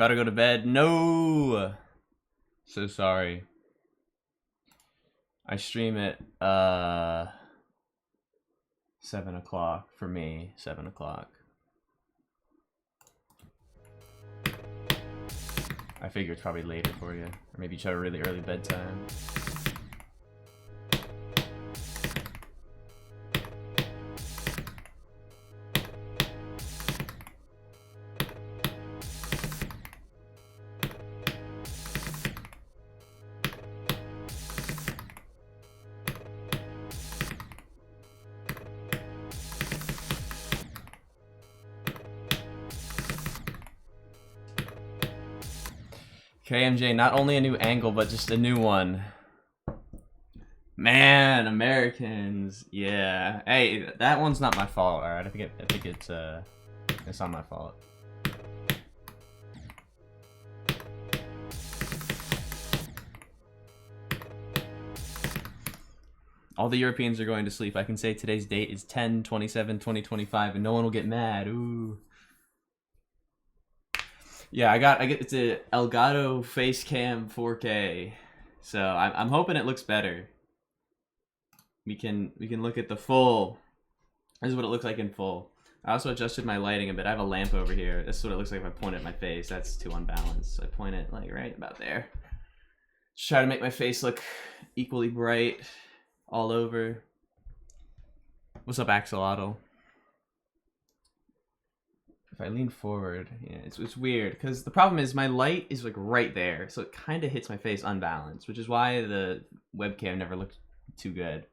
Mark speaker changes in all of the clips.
Speaker 1: About to go to bed. No. So sorry. I stream at 7 o'clock for me. 7 o'clock. I figure it's probably later for you. Or maybe you try a really early bedtime. KMJ, not only a new angle, but just a new one. Man, Americans. Yeah. Hey, that one's not my fault, alright? I think it's not my fault. All the Europeans are going to sleep. I can say today's date is 10/27/2025 and no one will get mad. Ooh. Yeah, I get it's a Elgato Facecam 4K. So I'm hoping it looks better. We can look at the full. This is what it looks like in full. I also adjusted my lighting a bit. I have a lamp over here. This is what it looks like if I point at my face. That's too unbalanced. So I point it like right about there. Just try to make my face look equally bright all over. What's up, Axolotl? If I lean forward, yeah, it's weird because the problem is my light is like right there, so it kind of hits my face unbalanced, which is why the webcam never looked too good.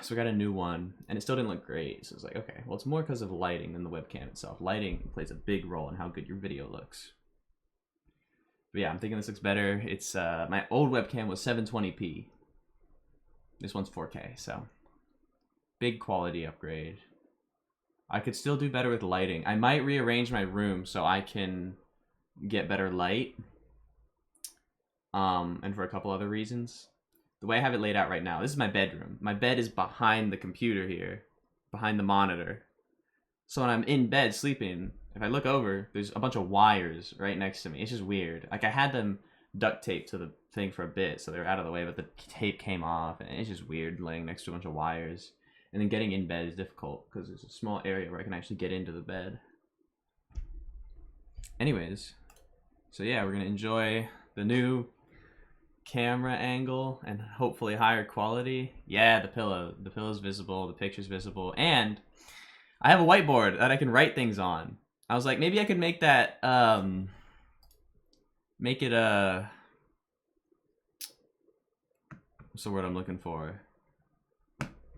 Speaker 1: So I got a new one, and it still didn't look great. So it's like, okay, well, it's more because of lighting than the webcam itself. Lighting plays a big role in how good your video looks. But yeah, I'm thinking this looks better. It's my old webcam was 720p. This one's 4K, so big quality upgrade. I could still do better with lighting. I might rearrange my room so I can get better light. And for a couple other reasons. The way I have it laid out right now, this is my bedroom. My bed is behind the computer here, behind the monitor. So when I'm in bed sleeping, if I look over, there's a bunch of wires right next to me. It's just weird. Like I had them duct taped to the thing for a bit, so they're out of the way, but the tape came off, and it's just weird laying next to a bunch of wires. And then getting in bed is difficult because there's a small area where I can actually get into the bed. Anyways, so yeah, we're gonna enjoy the new camera angle and hopefully higher quality. Yeah, the pillow's visible, the picture's visible, and I have a whiteboard that I can write things on. I was like, maybe I could make that make it a what's the word I'm looking for?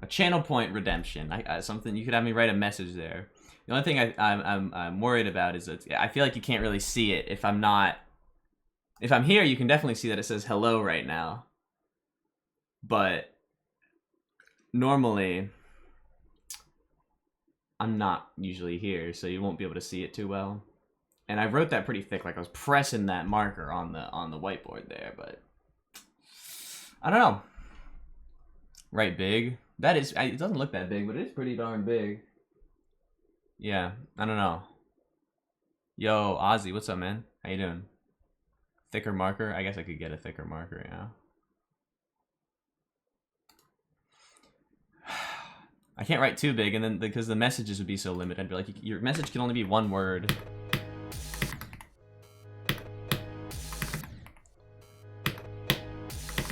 Speaker 1: A channel point redemption. Something you could have me write a message there. The only thing I'm worried about is that I feel like you can't really see it if I'm not. If I'm here, you can definitely see that it says hello right now. But normally, I'm not usually here, so you won't be able to see it too well. And I wrote that pretty thick, like I was pressing that marker on the whiteboard there, but I don't know. Right, big. That is, it doesn't look that big, but it is pretty darn big. Yeah, I don't know. Yo, Ozzy, what's up, man? How you doing? Thicker marker? I guess I could get a thicker marker, yeah. I can't write too big, and then because the messages would be so limited, I'd be like, your message can only be one word.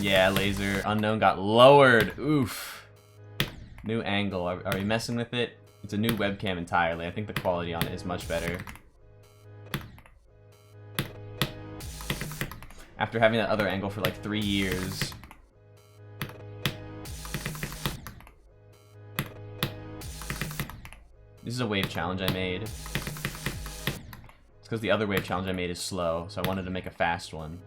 Speaker 1: Yeah, laser. Unknown got lowered. Oof. New angle. Are we messing with it? It's a new webcam entirely. I think the quality on it is much better. After having that other angle for like 3 years. This is a wave challenge I made. It's because the other wave challenge I made is slow, so I wanted to make a fast one.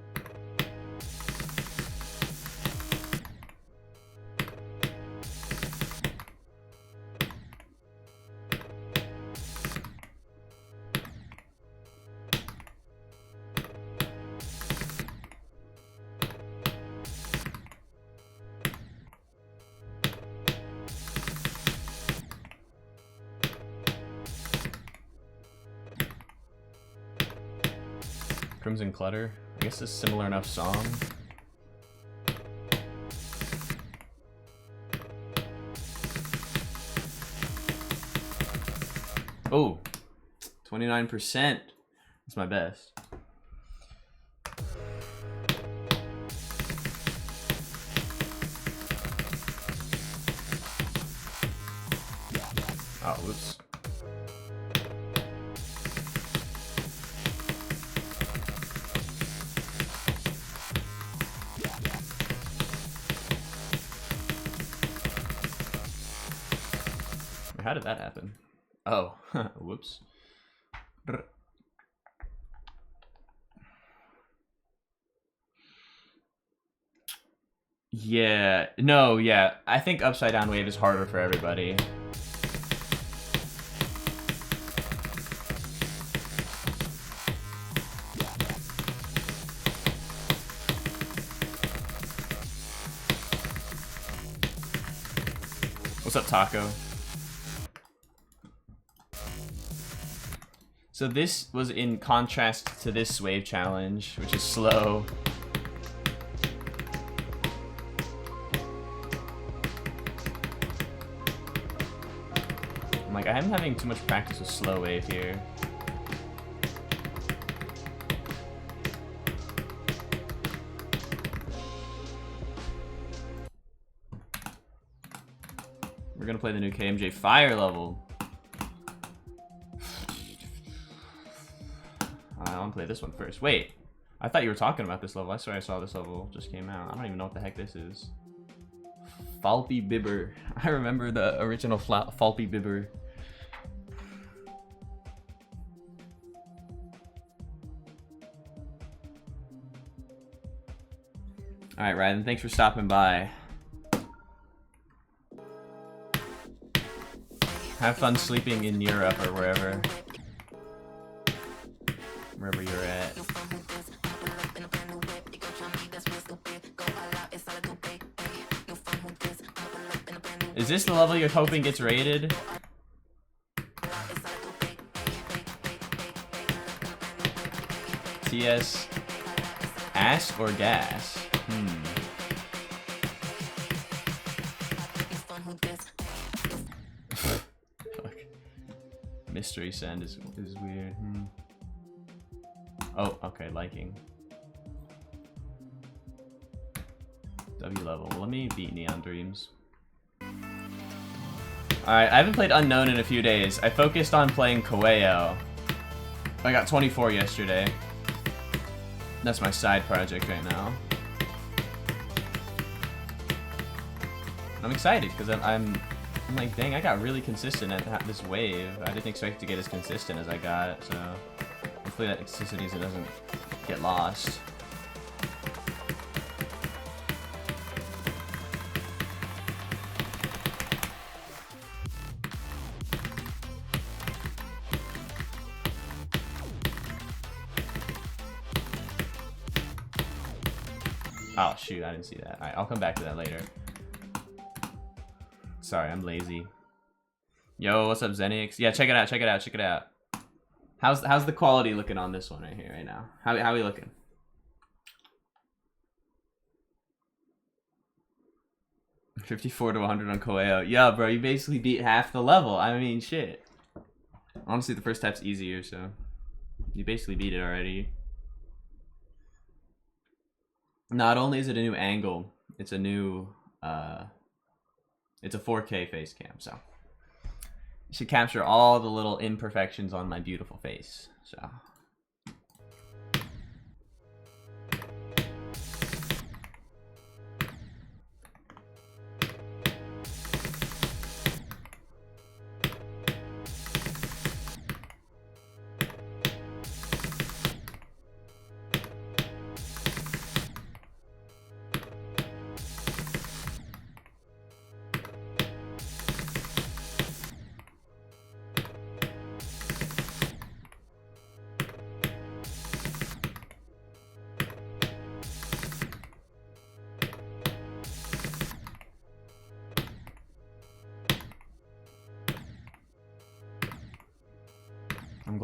Speaker 1: Crimson Clutter. I guess it's a similar enough song. Oh, 29%. That's my best. Oh, whoops. How did that happen? Oh, whoops. Yeah, no, yeah. I think Upside Down Wave is harder for everybody. What's up, Taco? So this was in contrast to this wave challenge, which is slow. I'm like, I'm having too much practice with slow wave here. We're gonna play the new KMJ Fire level. I want to play this one first. Wait, I thought you were talking about this level. I swear I saw this level just came out. I don't even know what the heck this is. Falpy Bibber. I remember the original Falpy Bibber. Alright, Ryden, thanks for stopping by. Have fun sleeping in Europe or wherever. Wherever you're at. Is this the level you're hoping gets rated? TS ask or gas? Fuck. Mystery send is weird. Oh, okay, liking. W level. Well, let me beat Neon Dreams. Alright, I haven't played Unknown in a few days. I focused on playing Kawaii. I got 24 yesterday. That's my side project right now. I'm excited because I'm like, dang, I got really consistent at this wave. I didn't expect to get as consistent as I got, so hopefully that consistency doesn't get lost. Oh shoot, I didn't see that. Alright, I'll come back to that later. Sorry, I'm lazy. Yo, what's up, Zenix? Yeah, check it out, check it out, check it out. How's the quality looking on this one right here, right now? How are we looking? $54 to 100 on Kawaii. Yeah, bro, you basically beat half the level. I mean, shit. Honestly, the first type's easier, so you basically beat it already. Not only is it a new angle, it's a new, it's a 4K face cam, so it should capture all the little imperfections on my beautiful face, so.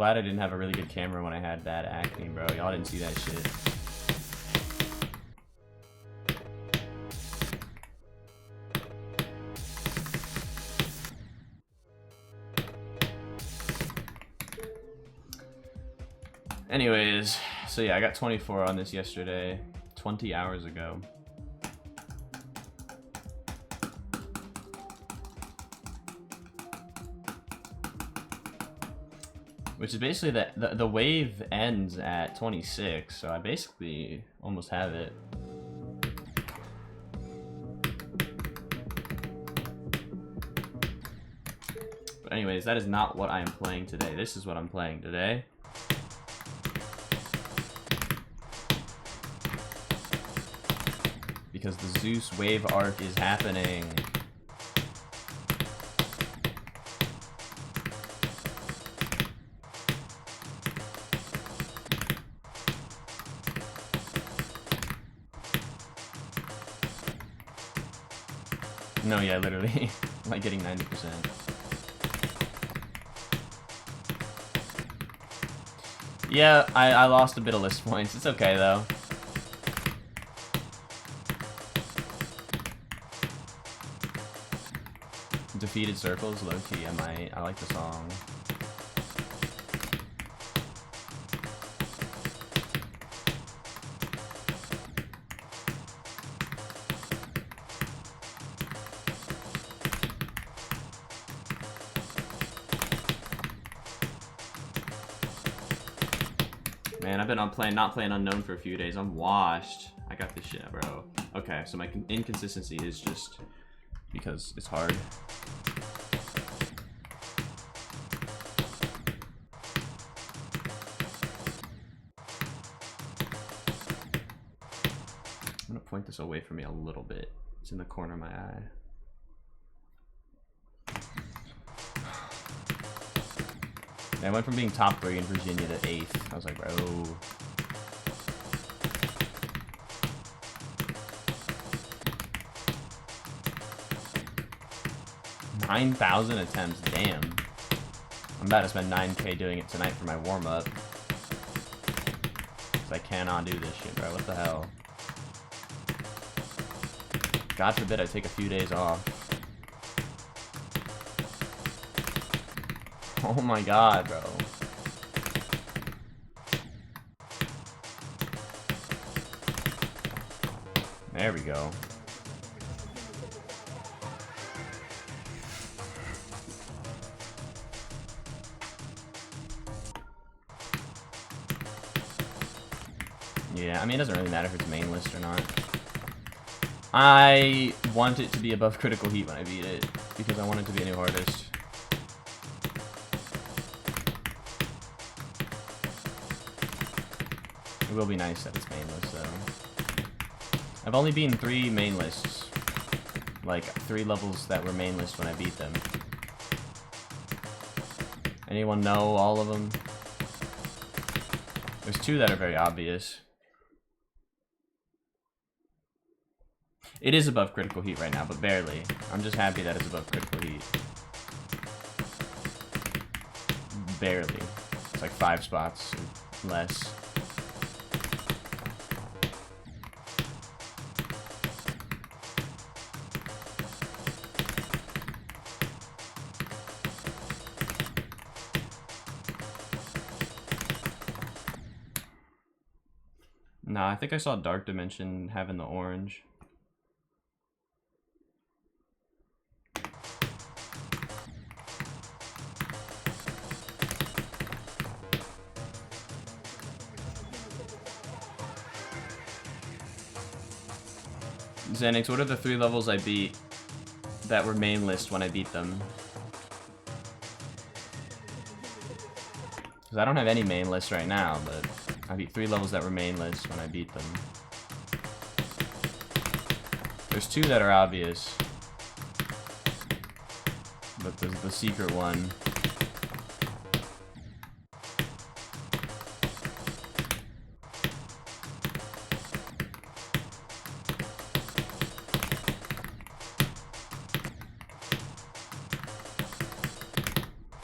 Speaker 1: glad I didn't have a really good camera when I had bad acne, bro. Y'all didn't see that shit. Anyways, so yeah, I got 24 on this yesterday, 20 hours ago. Which is basically the wave ends at 26, so I basically almost have it. But anyways, that is not what I am playing today. This is what I'm playing today. Because the Zeus wave arc is happening. No, yeah, literally, like getting 90%. Yeah, I lost a bit of list points. It's okay, though. Defeated Circles, low-key, I like the song. Man, I've been on not playing Unknown for a few days. I'm washed. I got this shit, bro. Okay, so my inconsistency is just because it's hard. I'm gonna point this away from me a little bit. It's in the corner of my eye. I went from being top 3 in Virginia to 8th. I was like, bro. 9,000 attempts, damn. I'm about to spend 9K doing it tonight for my warm-up. Because I cannot do this shit, bro. What the hell? God forbid I take a few days off. Oh my god, bro. There we go. Yeah, I mean, it doesn't really matter if it's main list or not. I want it to be above Critical Heat when I beat it, because I want it to be a new artist. It will be nice that it's main list, though. I've only beaten 3 main lists. Like, 3 levels that were main list when I beat them. Anyone know all of them? There's 2 that are very obvious. It is above Critical Heat right now, but barely. I'm just happy that it's above Critical Heat. Barely. It's like 5 spots less. Nah, I think I saw Dark Dimension having the orange. Xenix, what are the 3 levels I beat that were main list when I beat them? Because I don't have any main list right now, but I beat 3 levels that were main list when I beat them. There's 2 that are obvious. But there's the secret one.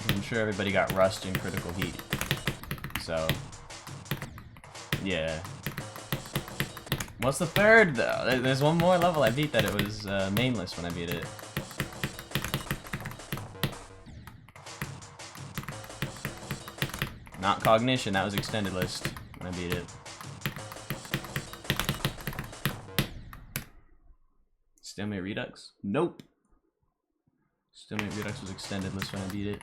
Speaker 1: I'm sure everybody got Rust in Critical Heat. so yeah. What's the third though? There's one more level I beat that it was main list when I beat it. Not Cognition, that was extended list when I beat it. Stalemate Redux? Nope. Stalemate Redux was extended list when I beat it.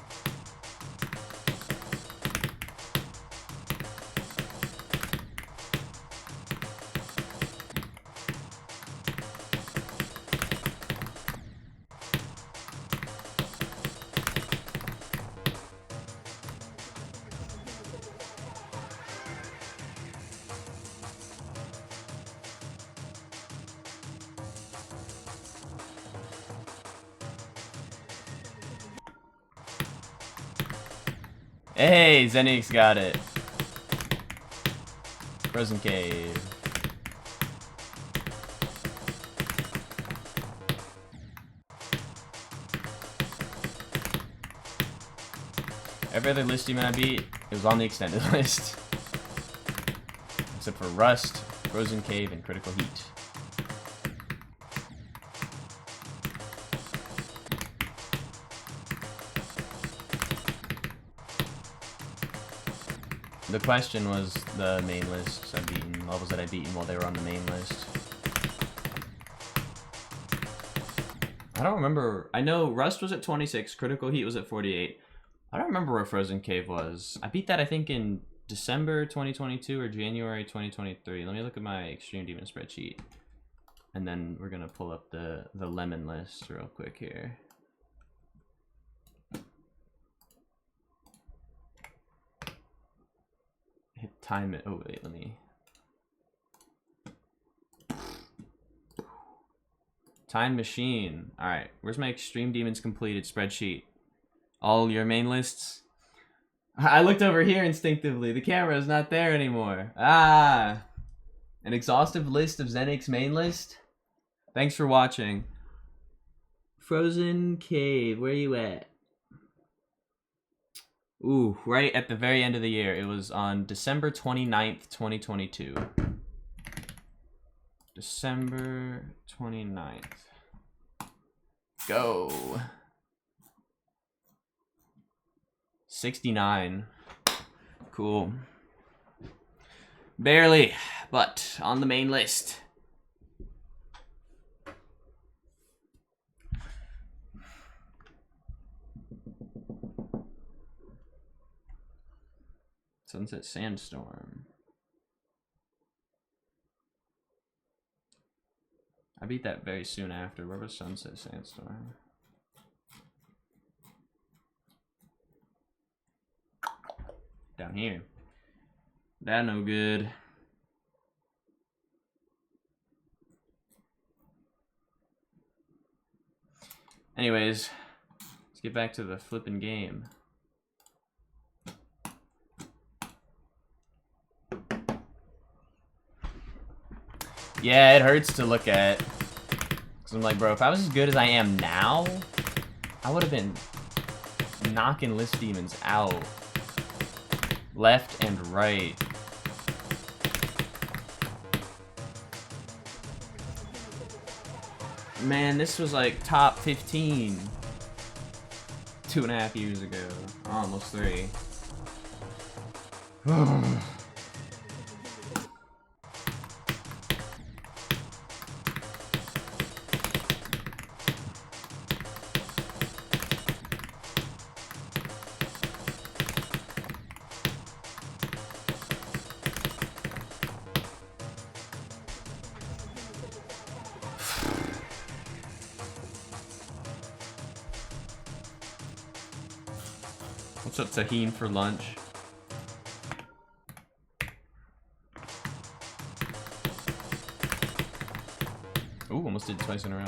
Speaker 1: Hey, Zenix got it. Frozen Cave. Every other list team I beat, it was on the extended list. Except for Rust, Frozen Cave, and Critical Heat. The question was the main list I've beaten, levels that I've beaten while they were on the main list. I don't remember. I know Rust was at 26, Critical Heat was at 48. I don't remember where Frozen Cave was. I beat that, I think, in December 2022 or January 2023. Let me look at my Extreme Demon spreadsheet. And then we're going to pull up the lemon list real quick here. Hit time it. Oh, wait, let me. Time Machine. Alright, where's my Extreme Demons completed spreadsheet? All your main lists? I looked over here instinctively. The camera is not there anymore. Ah! An exhaustive list of Zenix main list? Thanks for watching. Frozen Cave, where you at? Ooh, right at the very end of the year. It was on December 29th, 2022. December 29th. Go. 69. Cool. Barely, but on the main list. Sunset Sandstorm. I beat that very soon after. Where was Sunset Sandstorm? Down here. That no good. Anyways, let's get back to the flipping game. Yeah, it hurts to look at. Cause I'm like, bro, if I was as good as I am now, I would have been knocking list demons out. Left and right. Man, this was like top 15 2.5 years ago. Almost 3. What's up, Tahine, for lunch? Ooh, almost did it twice in a row.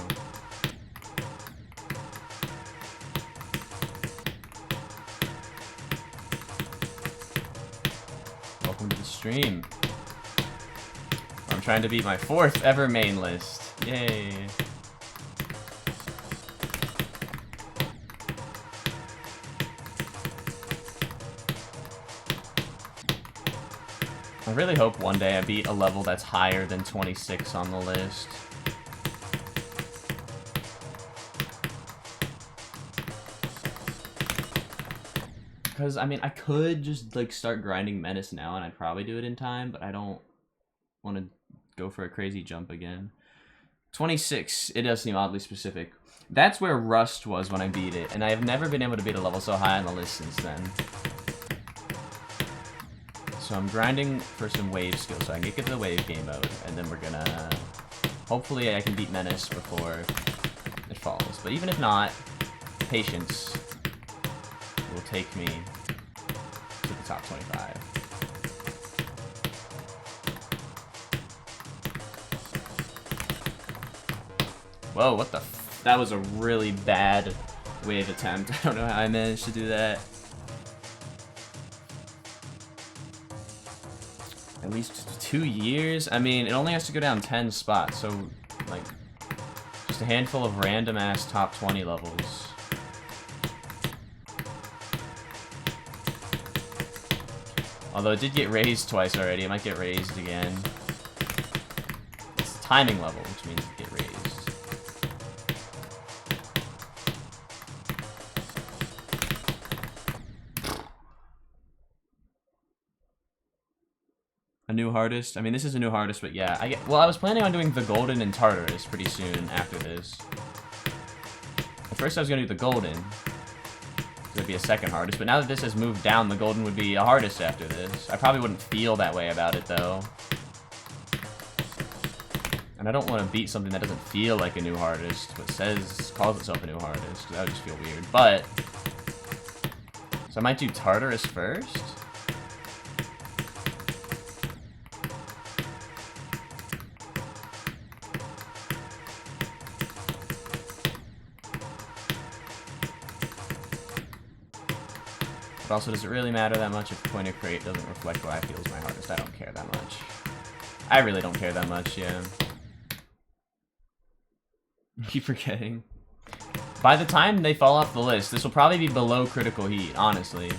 Speaker 1: Welcome to the stream. I'm trying to beat my 4th ever main list. Yay. I really hope one day I beat a level that's higher than 26 on the list. Because, I mean, I could just, like, start grinding Menace now, and I'd probably do it in time, but I don't want to go for a crazy jump again. 26, it does seem oddly specific. That's where Rust was when I beat it, and I have never been able to beat a level so high on the list since then. So I'm grinding for some wave skill, so I can get to the wave game mode, and then we're gonna... Hopefully I can beat Menace before it falls. But even if not, patience will take me to the top 25. Whoa, what the f... That was a really bad wave attempt. I don't know how I managed to do that. At least 2 years? I mean, it only has to go down 10 spots, so, like, just a handful of random-ass top 20 levels. Although it did get raised twice already, it might get raised again. It's a timing level, which means it get raised. A new hardest? I mean, this is a new hardest, but yeah. Well, I was planning on doing the Golden and Tartarus pretty soon after this. At first I was going to do the Golden. It would be a second hardest, but now that this has moved down, the Golden would be a hardest after this. I probably wouldn't feel that way about it, though. And I don't want to beat something that doesn't feel like a new hardest, but calls itself a new hardest, because that would just feel weird. But, so I might do Tartarus first? But also, does it really matter that much if Point of Crate doesn't reflect what I feel is my hardest? I don't care that much. I really don't care that much, yeah. Keep forgetting. By the time they fall off the list, this will probably be below Critical Heat, honestly.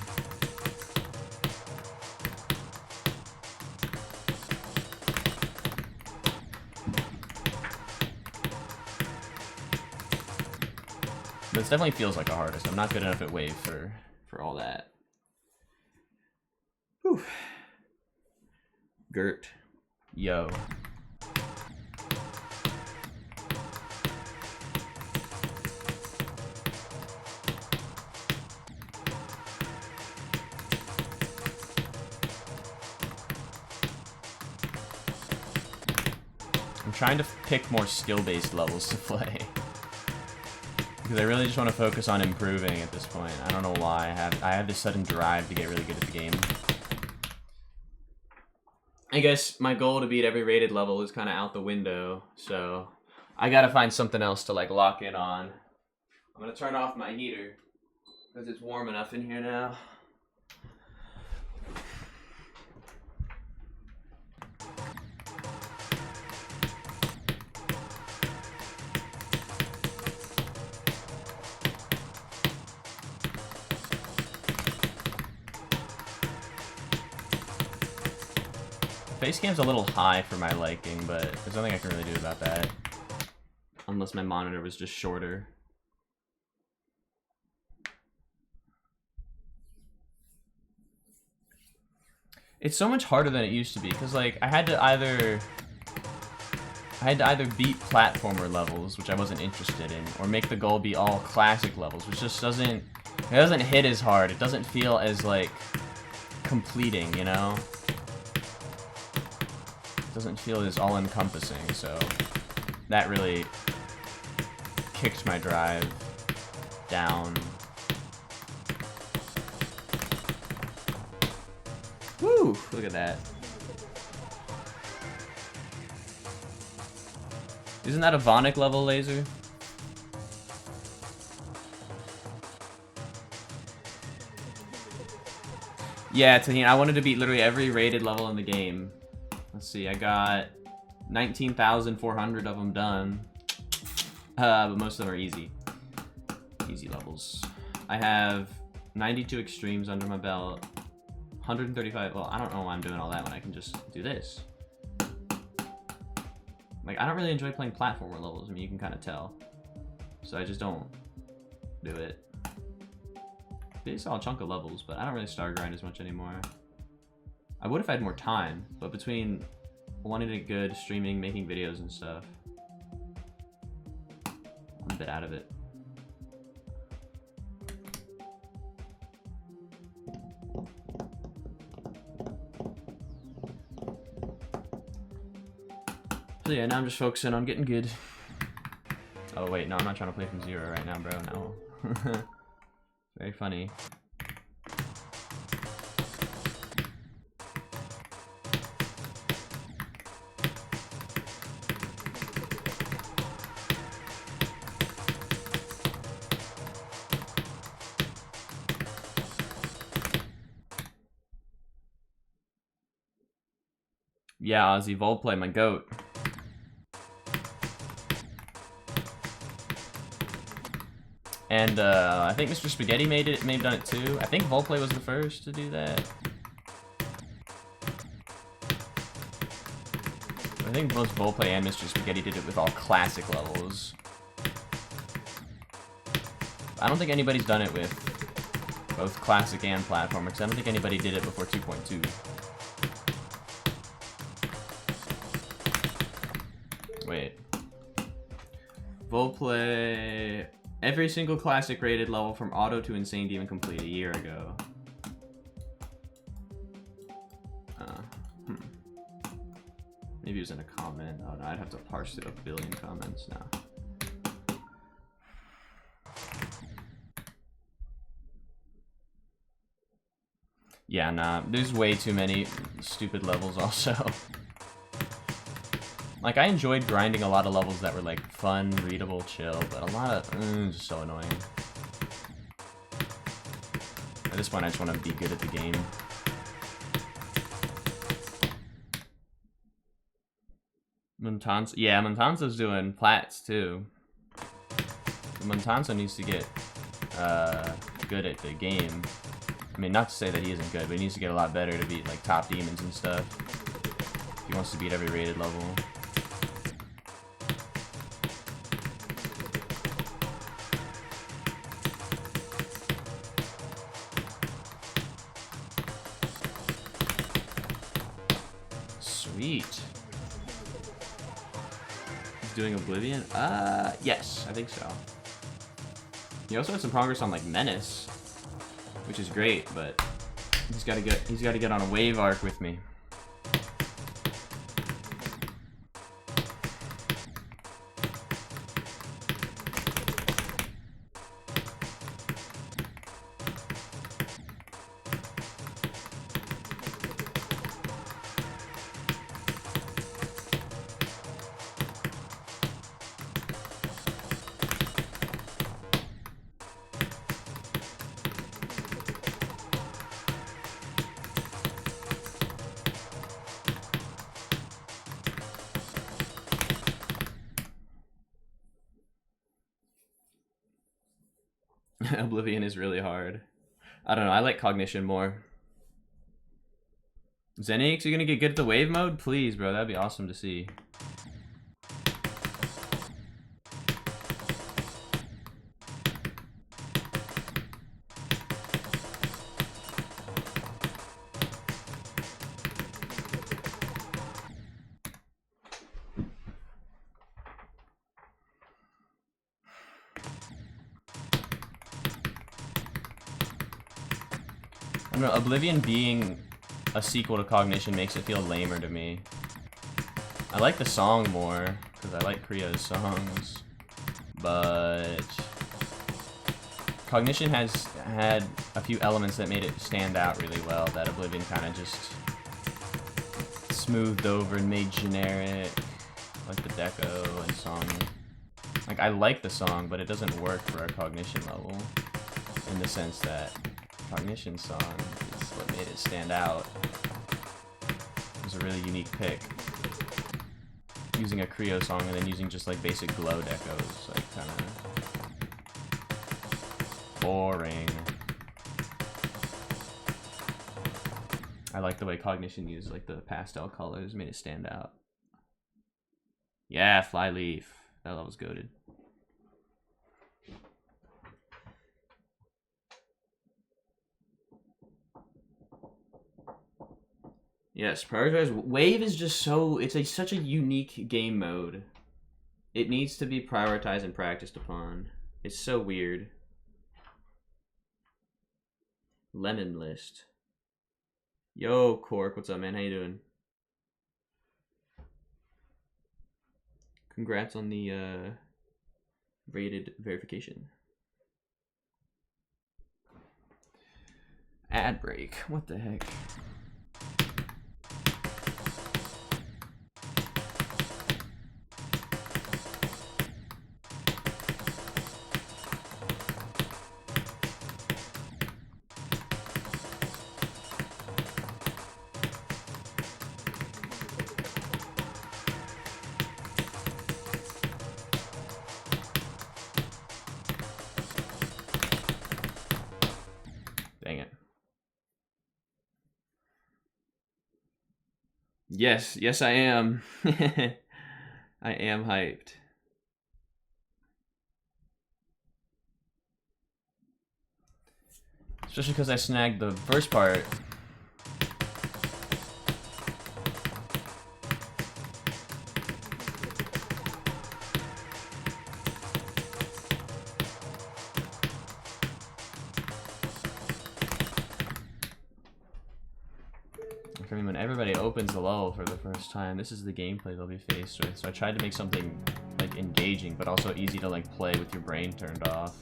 Speaker 1: But this definitely feels like a hardest. I'm not good enough at Wave for all that. Whew. Gert. Yo. I'm trying to pick more skill-based levels to play. Because I really just want to focus on improving at this point. I don't know why. I have this sudden drive to get really good at the game. I guess my goal to beat every rated level is kind of out the window, so I gotta find something else to like lock in on. I'm gonna turn off my heater because it's warm enough in here now. Face cam's a little high for my liking, but there's nothing I can really do about that. Unless my monitor was just shorter. It's so much harder than it used to be, because like I had to either beat platformer levels, which I wasn't interested in, or make the goal be all classic levels, which just doesn't hit as hard. It doesn't feel as like completing, you know? Doesn't feel as all-encompassing, so that really kicked my drive down. Woo! Look at that. Isn't that a Vonic level laser? Yeah, Tahine, I wanted to beat literally every rated level in the game. Let's see, I got 19,400 of them done. But most of them are easy. Easy levels. I have 92 extremes under my belt. 135. Well, I don't know why I'm doing all that when I can just do this. Like, I don't really enjoy playing platformer levels. I mean, you can kind of tell. So I just don't do it. They saw a chunk of levels, but I don't really star grind as much anymore. I would if I had more time, but between wanting it good, streaming, making videos and stuff, I'm a bit out of it. So yeah, now I'm just focusing on getting good. Oh wait, no, I'm not trying to play from zero right now, bro, no. Very funny. Yeah, Ozzy, Volplay, my goat. And I think Mr. Spaghetti may have done it too. I think Volplay was the first to do that. I think both Volplay and Mr. Spaghetti did it with all classic levels. I don't think anybody's done it with both classic and platformer, because I don't think anybody did it before 2.2. Wait. Volplay... Every single classic rated level from auto to insane demon complete a year ago. Maybe it was in a comment. Oh no, I'd have to parse through a billion comments now. Yeah, nah, there's way too many stupid levels also. Like, I enjoyed grinding a lot of levels that were, like, fun, readable, chill, but a lot of, just so annoying. At this point, I just want to be good at the game. Montanza, yeah, Montanza's doing plats, too. Montanza needs to get, good at the game. I mean, not to say that he isn't good, but he needs to get a lot better to beat, like, top demons and stuff. He wants to beat every rated level. Sweet. He's doing Oblivion? Yes, I think so. He also had some progress on, like, Menace, which is great, but he's got to get on a wave arc with me. Oblivion is really hard. I don't know, I like Cognition more. Zenix, you gonna get good at the wave mode? Please, bro, that'd be awesome to see. I don't know, Oblivion being a sequel to Cognition makes it feel lamer to me. I like the song more, because I like Kriya's songs, but Cognition has had a few elements that made it stand out really well that Oblivion kind of just smoothed over and made generic, like the deco and song. Like, I like the song, but it doesn't work for a Cognition level, in the sense that Cognition song is what made it stand out. It was a really unique pick. Using a Creo song and then using just like basic glow decos, like kind of boring. I like the way Cognition used like the pastel colors, made it stand out. Yeah, Flyleaf. That was goated. Yes, prioritize. Wave is just so, it's such a unique game mode. It needs to be prioritized and practiced upon. It's so weird. Lemon List. Yo, Cork, what's up, man? How you doing? Congrats on the rated verification. Ad break. What the heck? Yes, I am. I am hyped. Especially because I snagged the first part. I mean, when everybody opens the level for the first time, this is the gameplay they'll be faced with. So I tried to make something like engaging, but also easy to like play with your brain turned off.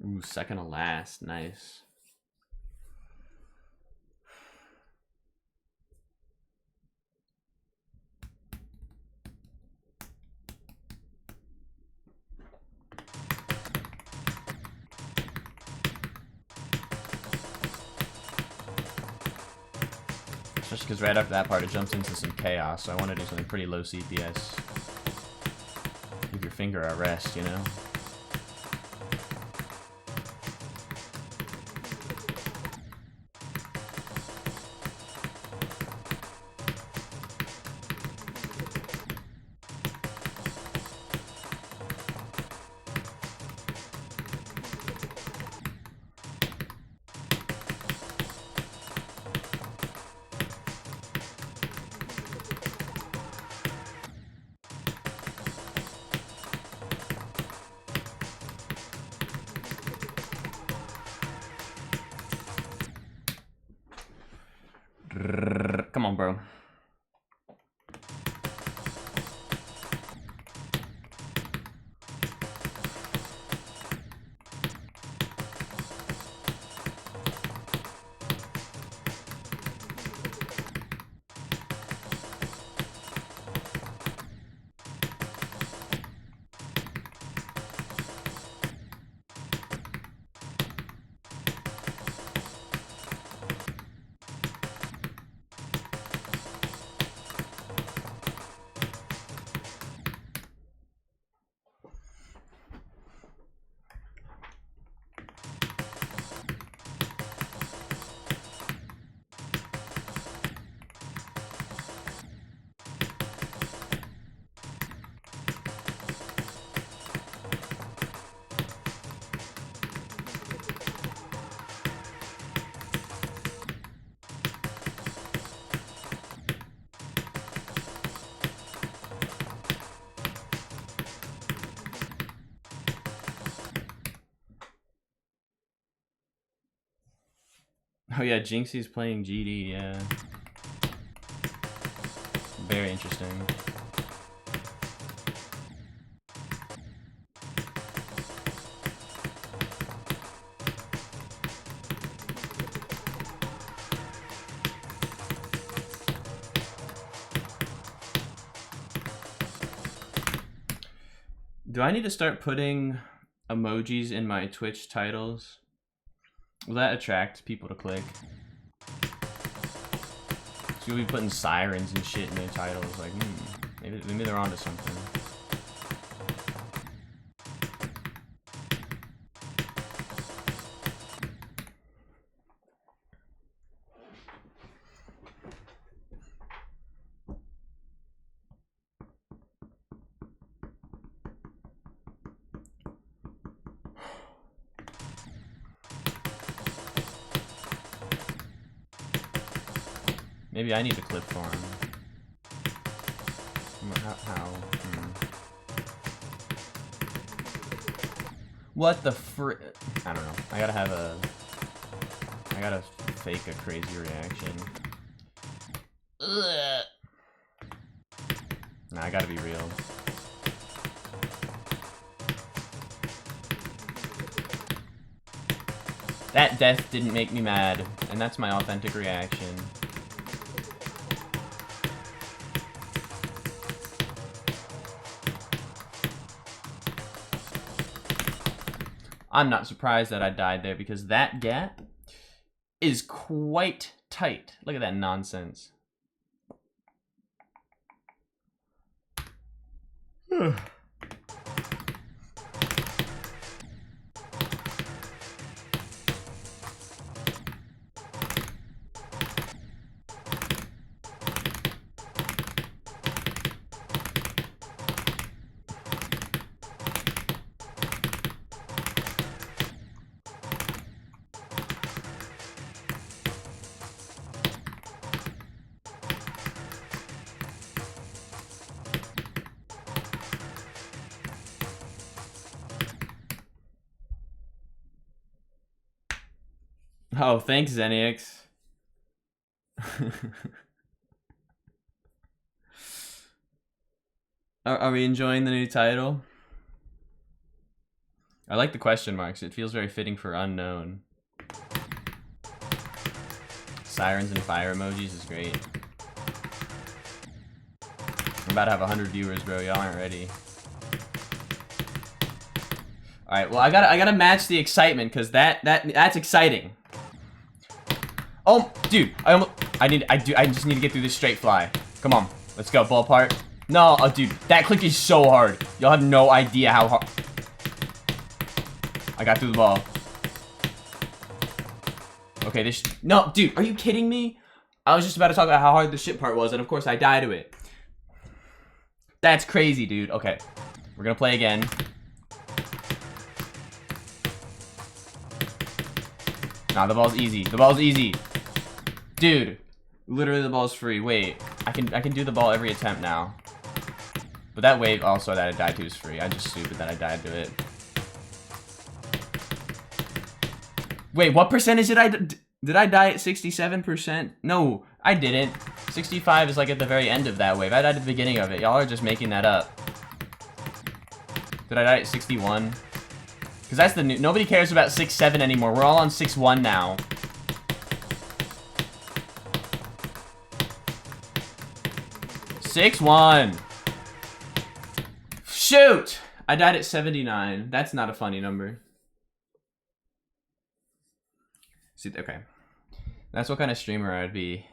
Speaker 1: Ooh, second to last. Nice. Especially because right after that part it jumps into some chaos, so I want to do something pretty low CPS. Give your finger a rest, you know? Come on, bro. Oh yeah, Jinxie's playing GD, yeah. Very interesting. Do I need to start putting emojis in my Twitch titles? Will that attract people to click? So you'll be putting sirens and shit in their titles. Like, maybe they're onto something. Maybe I need to clip farm. How? What the fr- I don't know. I gotta fake a crazy reaction. Ugh. Nah, I gotta be real. That death didn't make me mad, and that's my authentic reaction. I'm not surprised that I died there because that gap is quite tight. Look at that nonsense. Oh, thanks, Zenix. Are we enjoying the new title? I like the question marks. It feels very fitting for unknown. Sirens and fire emojis is great. I'm about to have 100 viewers, bro. Y'all aren't ready. All right. Well, I gotta match the excitement because that's exciting. Oh, dude. I just need to get through this straight fly. Come on. Let's go. Ball part. No, dude. That click is so hard. Y'all have no idea how hard. I got through the ball. Okay, no, dude, are you kidding me? I was just about to talk about how hard the shit part was, and of course I die to it. That's crazy, dude. Okay, we're gonna play again. Nah, the ball's easy. The ball's easy. Dude, literally the ball's free. Wait, I can do the ball every attempt now. But that wave also that I died to is free. I'm just stupid that I died to it. Wait, what percentage did I die at 67%? No, I didn't. 65 is like at the very end of that wave. I died at the beginning of it. Y'all are just making that up. Did I die at 61? Because that's the new... Nobody cares about 6-7 anymore. We're all on 6-1 now. Six-1. Shoot! I died at 79. That's not a funny number. See, okay. That's what kind of streamer I'd be.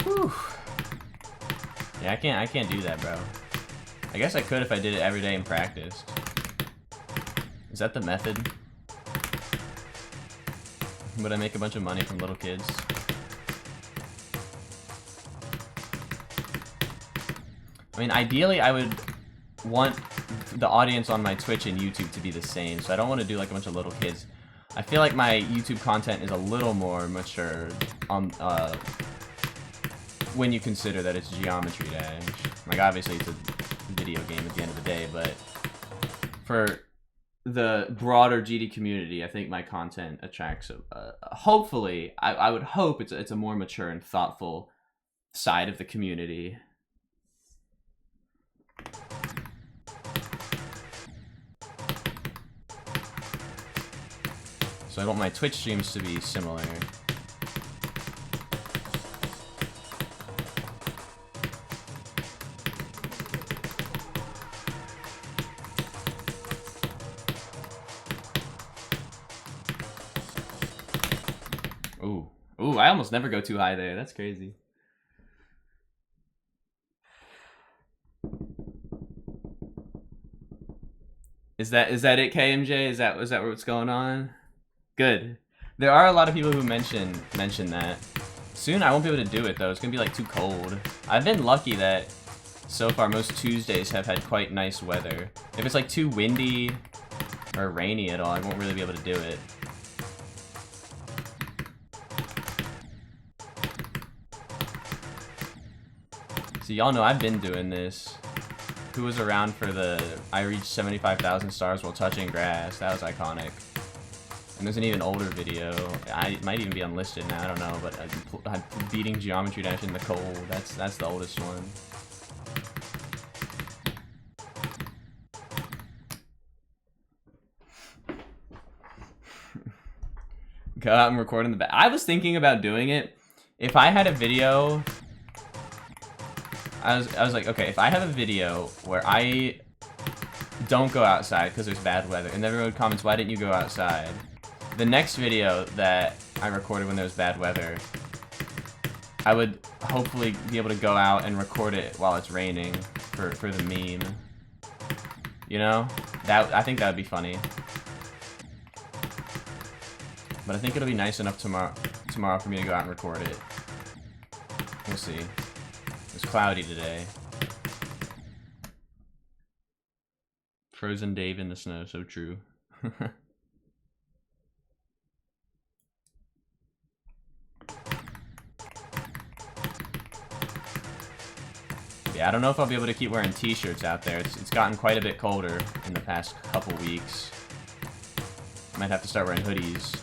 Speaker 1: Whew. Yeah, I can't do that, bro. I guess I could if I did it every day and practiced. Is that the method? Would I make a bunch of money from little kids? I mean, ideally, I would want the audience on my Twitch and YouTube to be the same, so I don't want to do like a bunch of little kids. I feel like my YouTube content is a little more mature on when you consider that it's Geometry Dash. Like, obviously, it's a video game at the end of the day, but for the broader GD community, I think my content attracts hopefully I would hope it's a more mature and thoughtful side of the community. So I want my Twitch streams to be similar. Ooh. Ooh, I almost never go too high there. That's crazy. Is that it, KMJ? Is that what's going on? Good. There are a lot of people who mention that. Soon I won't be able to do it though. It's gonna be like too cold. I've been lucky that so far most Tuesdays have had quite nice weather. If it's like too windy or rainy at all, I won't really be able to do it. So y'all know I've been doing this. Who was around for the I reached 75,000 stars while touching grass? That was iconic. And there's an even older video. It might even be unlisted now. I don't know, but I'm beating Geometry Dash in the cold. That's the oldest one. Go out and record in the back. I was thinking about doing it. If I had a video, I was like, okay, if I have a video where I don't go outside because there's bad weather, and everyone comments, why didn't you go outside? The next video that I recorded when there was bad weather, I would hopefully be able to go out and record it while it's raining for the meme. You know? I think that would be funny. But I think it'll be nice enough tomorrow for me to go out and record it. We'll see. It's cloudy today. Frozen Dave in the snow, so true. Yeah, I don't know if I'll be able to keep wearing t-shirts out there. It's gotten quite a bit colder in the past couple weeks. Might have to start wearing hoodies.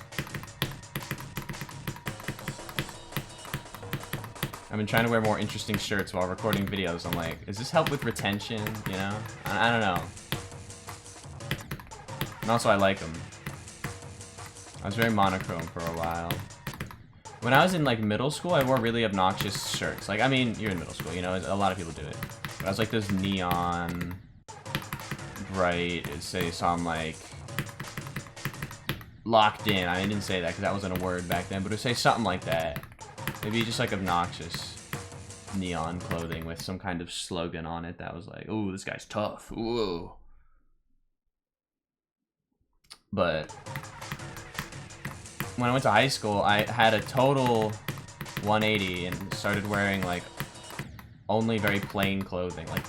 Speaker 1: I've been trying to wear more interesting shirts while recording videos. I'm like, does this help with retention? You know? I don't know. And also, I like them. I was very monochrome for a while. When I was in, like, middle school, I wore really obnoxious shirts. Like, I mean, you're in middle school, you know? A lot of people do it. But I was, like, this neon, bright, it'd say something like, locked in. I didn't say that because that wasn't a word back then, but it'd say something like that. Maybe just like obnoxious neon clothing with some kind of slogan on it that was like, "Ooh, this guy's tough." Ooh. But when I went to high school, I had a total 180 and started wearing like only very plain clothing, like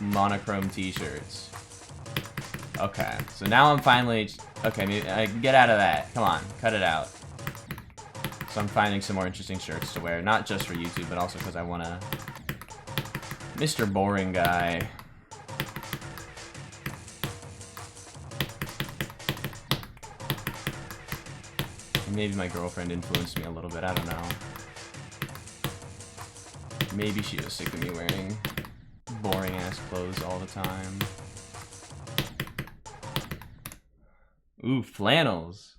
Speaker 1: monochrome t-shirts. Okay, so now I'm finally okay. I can get out of that. Come on, cut it out. So I'm finding some more interesting shirts to wear, not just for YouTube, but also because I want to... Mr. Boring Guy. Maybe my girlfriend influenced me a little bit, I don't know. Maybe she was sick of me wearing boring-ass clothes all the time. Ooh, flannels.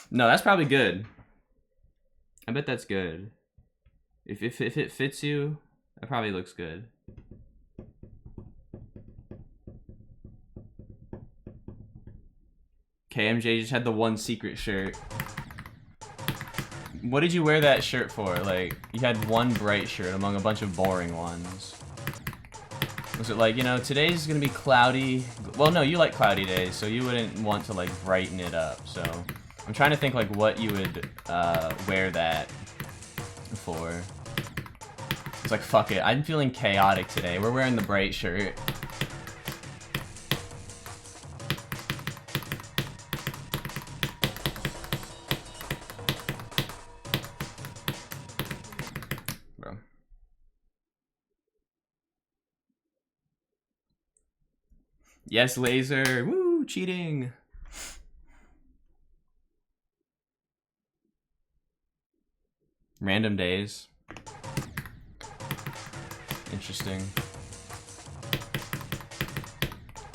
Speaker 1: No, that's probably good. I bet that's good. If it fits you, that probably looks good. KMJ just had the one secret shirt. What did you wear that shirt for? Like, you had one bright shirt among a bunch of boring ones. Was it like, you know, today's gonna be cloudy? Well, no, you like cloudy days, so you wouldn't want to, like, brighten it up, so... I'm trying to think, like, what you would, wear that for. It's like, fuck it, I'm feeling chaotic today. We're wearing the bright shirt. Bro. Yes, laser. Woo, cheating. Random days. interesting.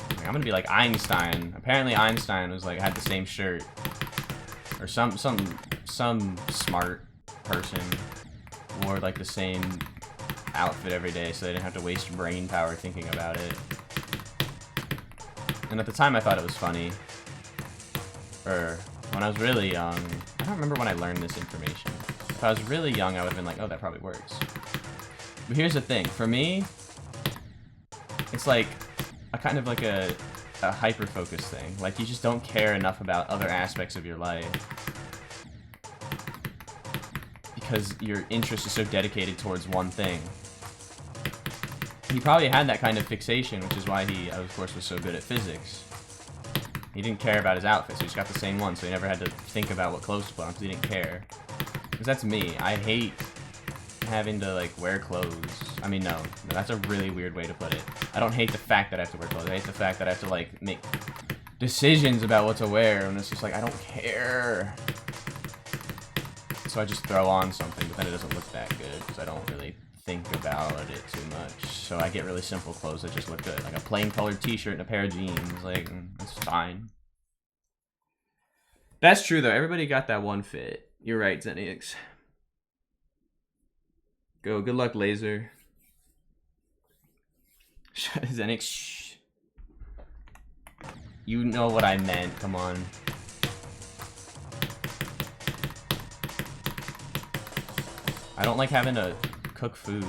Speaker 1: Like, I'm gonna be like Einstein. Apparently Einstein was like had the same shirt, or some smart person wore like the same outfit every day, so they didn't have to waste brain power thinking about it. And at the time, I thought it was funny. Or when I was really young, I don't remember when I learned this information. If I was really young, I would have been like, oh, that probably works. But here's the thing. For me, it's like a kind of like a hyper-focus thing. Like, you just don't care enough about other aspects of your life. Because your interest is so dedicated towards one thing. He probably had that kind of fixation, which is why he, of course, was so good at physics. He didn't care about his outfit, so he just got the same one, so he never had to think about what clothes to put on, because he didn't care. Because that's me. I hate having to, like, wear clothes. I mean, no, that's a really weird way to put it. I don't hate the fact that I have to wear clothes. I hate the fact that I have to, like, make decisions about what to wear, and it's just like, I don't care. So I just throw on something, but then it doesn't look that good, because I don't really think about it too much. So I get really simple clothes that just look good, like a plain colored t-shirt and a pair of jeans. Like, that's fine. That's true though, everybody got that one fit. You're right, Zenix. Go, good luck, Laser. Zenix, shh. You know what I meant, come on. I don't like having to cook food.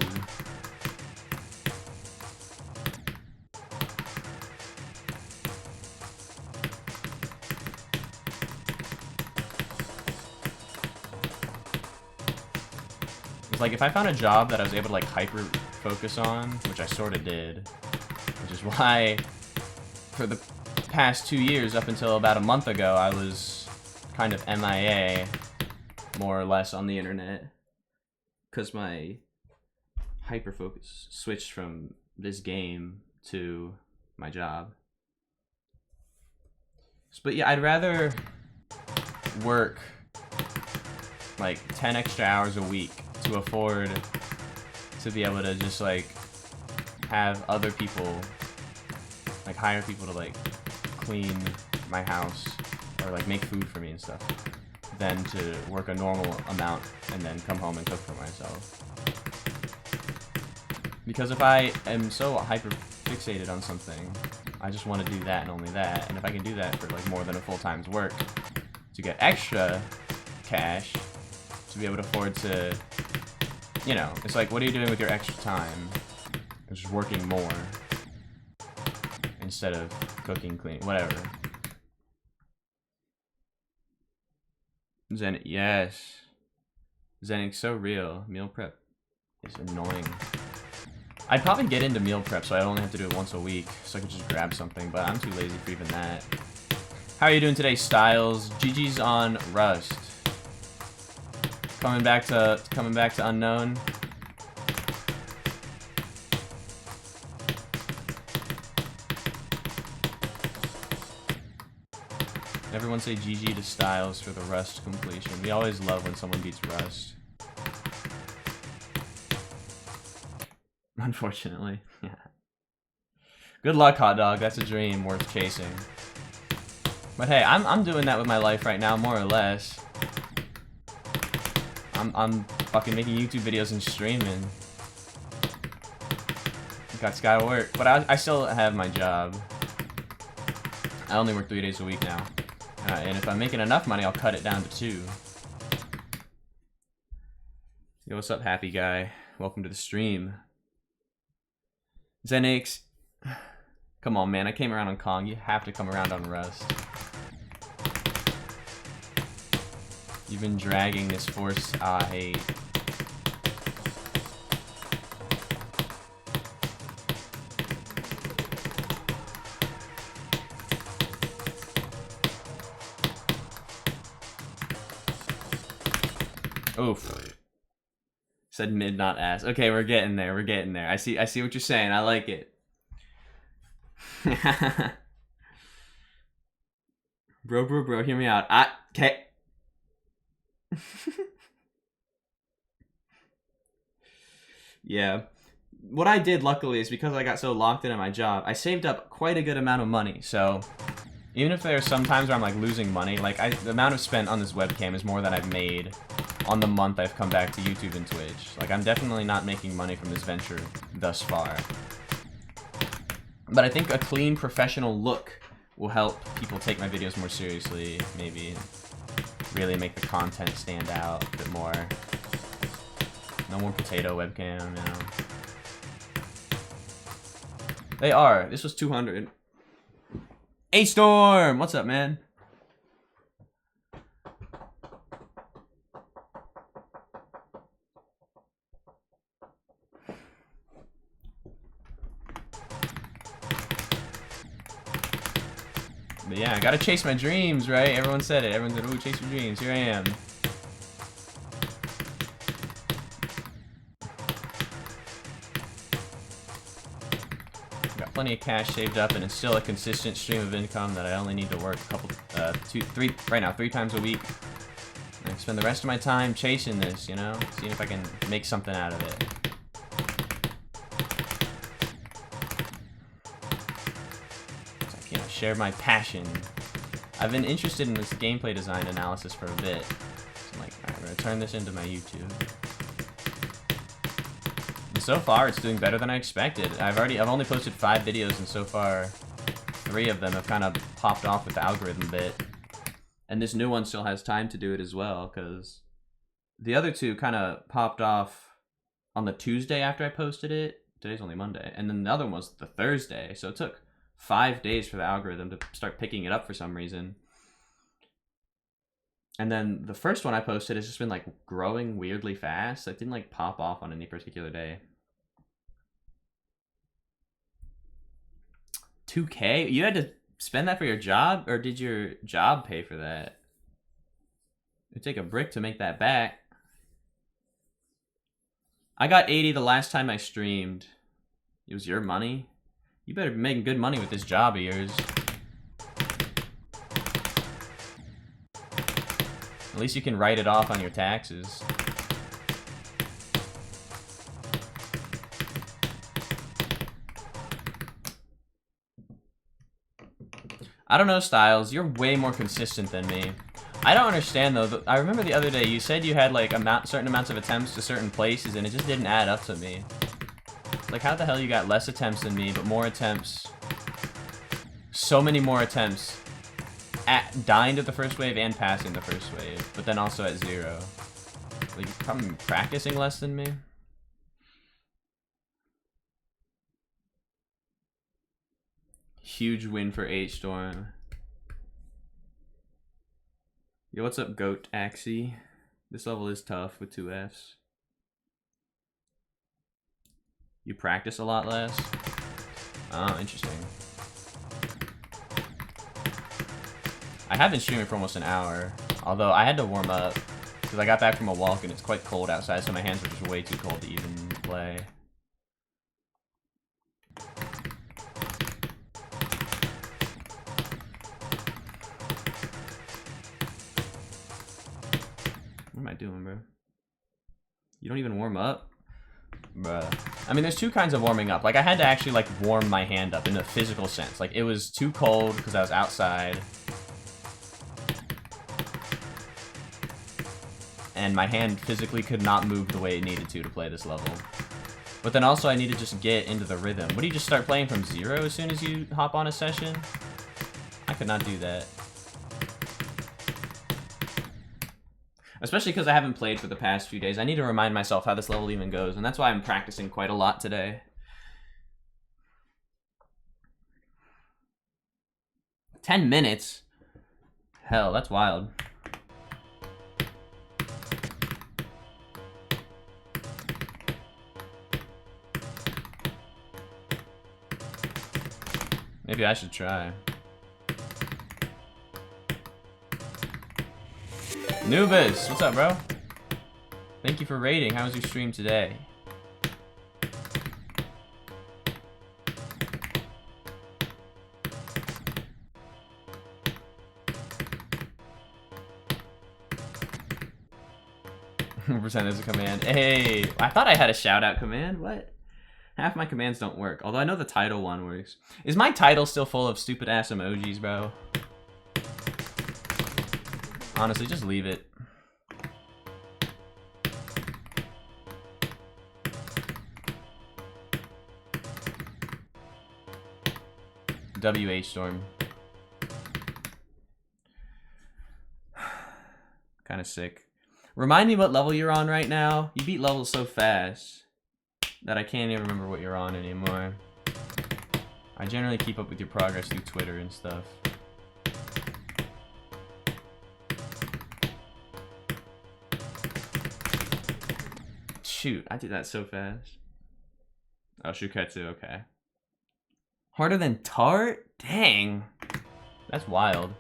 Speaker 1: It's like if I found a job that I was able to like hyper focus on, which I sort of did, which is why for the past 2 years up until about a month ago I was kind of MIA more or less on the internet. Because my hyper-focus switched from this game to my job. But yeah, I'd rather work like 10 extra hours a week to afford to be able to just like have other people, like hire people to like clean my house or like make food for me and stuff, than to work a normal amount and then come home and cook for myself. Because if I am so hyper fixated on something, I just want to do that and only that. And if I can do that for like more than a full-time's work to get extra cash to be able to afford to, you know, it's like, what are you doing with your extra time? It's just working more instead of cooking, cleaning, whatever. Zen, yes. Zenix, so real. Meal prep is annoying. I'd probably get into meal prep so I only have to do it once a week, so I could just grab something, but I'm too lazy for even that. How are you doing today, Styles? GG's on Rust. Coming back to Unknown. Everyone say GG to Styles for the Rust completion. We always love when someone beats Rust. Unfortunately, yeah. Good luck, Hot Dog. That's a dream worth chasing. But hey, I'm doing that with my life right now, more or less. I'm fucking making YouTube videos and streaming. Got Sky work, but I still have my job. I only work 3 days a week now. And if I'm making enough money, I'll cut it down to 2. Yo, what's up, happy guy? Welcome to the stream. Zenix, come on, man. I came around on Kong. You have to come around on Rust. You've been dragging this force. I hate. Oof. Said mid, not ass. Okay, we're getting there. We're getting there. I see what you're saying. I like it. Bro, hear me out. Okay. Yeah. what I did, luckily, is because I got so locked into my job, I saved up quite a good amount of money. So even if there's some times where I'm like losing money, like the amount of spent on this webcam is more than I've made on the month I've come back to YouTube and Twitch. Like, I'm definitely not making money from this venture thus far. But I think a clean, professional look will help people take my videos more seriously, maybe really make the content stand out a bit more. No more potato webcam, you know. They are. This was 200. A-Storm! What's up, man? But yeah, I gotta chase my dreams, right? Everyone said it. Everyone said, ooh, chase your dreams. Here I am. Got plenty of cash saved up, and it's still a consistent stream of income that I only need to work a couple, three times a week. And I spend the rest of my time chasing this, you know? Seeing if I can make something out of it. Share my passion. I've been interested in this gameplay design analysis for a bit. So I'm like, alright, I'm gonna turn this into my YouTube. And so far, it's doing better than I expected. I've only posted 5 videos, and so far, 3 of them have kind of popped off with the algorithm bit. And this new one still has time to do it as well, because the other 2 kind of popped off on the Tuesday after I posted it. Today's only Monday. And then the other one was the Thursday, so it took 5 days for the algorithm to start picking it up for some reason. And then the first one I posted has just been like growing weirdly fast. It didn't like pop off on any particular day. 2K? You had to spend that for your job, or did your job pay for that? It'd take a brick to make that back. I got 80 the last time I streamed. It was your money? You better be making good money with this job of yours. At least you can write it off on your taxes. I don't know, Styles. You're way more consistent than me. I don't understand, though. I remember the other day you said you had like certain amounts of attempts to certain places, and it just didn't add up to me. Like, how the hell you got less attempts than me, but more attempts? So many more attempts at dying to the first wave and passing the first wave, but then also at 0. Like, you're probably practicing less than me. Huge win for H-Storm. Yo, what's up, Goat Axie? This level is tough with 2 Fs. You practice a lot less? Oh, interesting. I have been streaming for almost an hour, although I had to warm up because I got back from a walk and it's quite cold outside, so my hands were just way too cold to even play. What am I doing, bro? You don't even warm up? Bruh. I mean, there's 2 kinds of warming up. Like, I had to actually, like, warm my hand up in a physical sense. Like, it was too cold because I was outside. And my hand physically could not move the way it needed to play this level. But then also I need to just get into the rhythm. What do you just start playing from 0 as soon as you hop on a session? I could not do that. Especially because I haven't played for the past few days. I need to remind myself how this level even goes, and that's why I'm practicing quite a lot today. 10 minutes? Hell, that's wild. Maybe I should try. Nubis, what's up, bro? Thank you for raiding. How was your stream today? Percent is a command. Hey, I thought I had a shout out command. What? Half my commands don't work, although I know the title one works. Is my title still full of stupid ass emojis, bro? Honestly, just leave it. WH Storm. Kind of sick. Remind me what level you're on right now. You beat levels so fast that I can't even remember what you're on anymore. I generally keep up with your progress through Twitter and stuff. Shoot, I did that so fast. Oh, Shuketsu, okay. Harder than Tart? Dang. That's wild.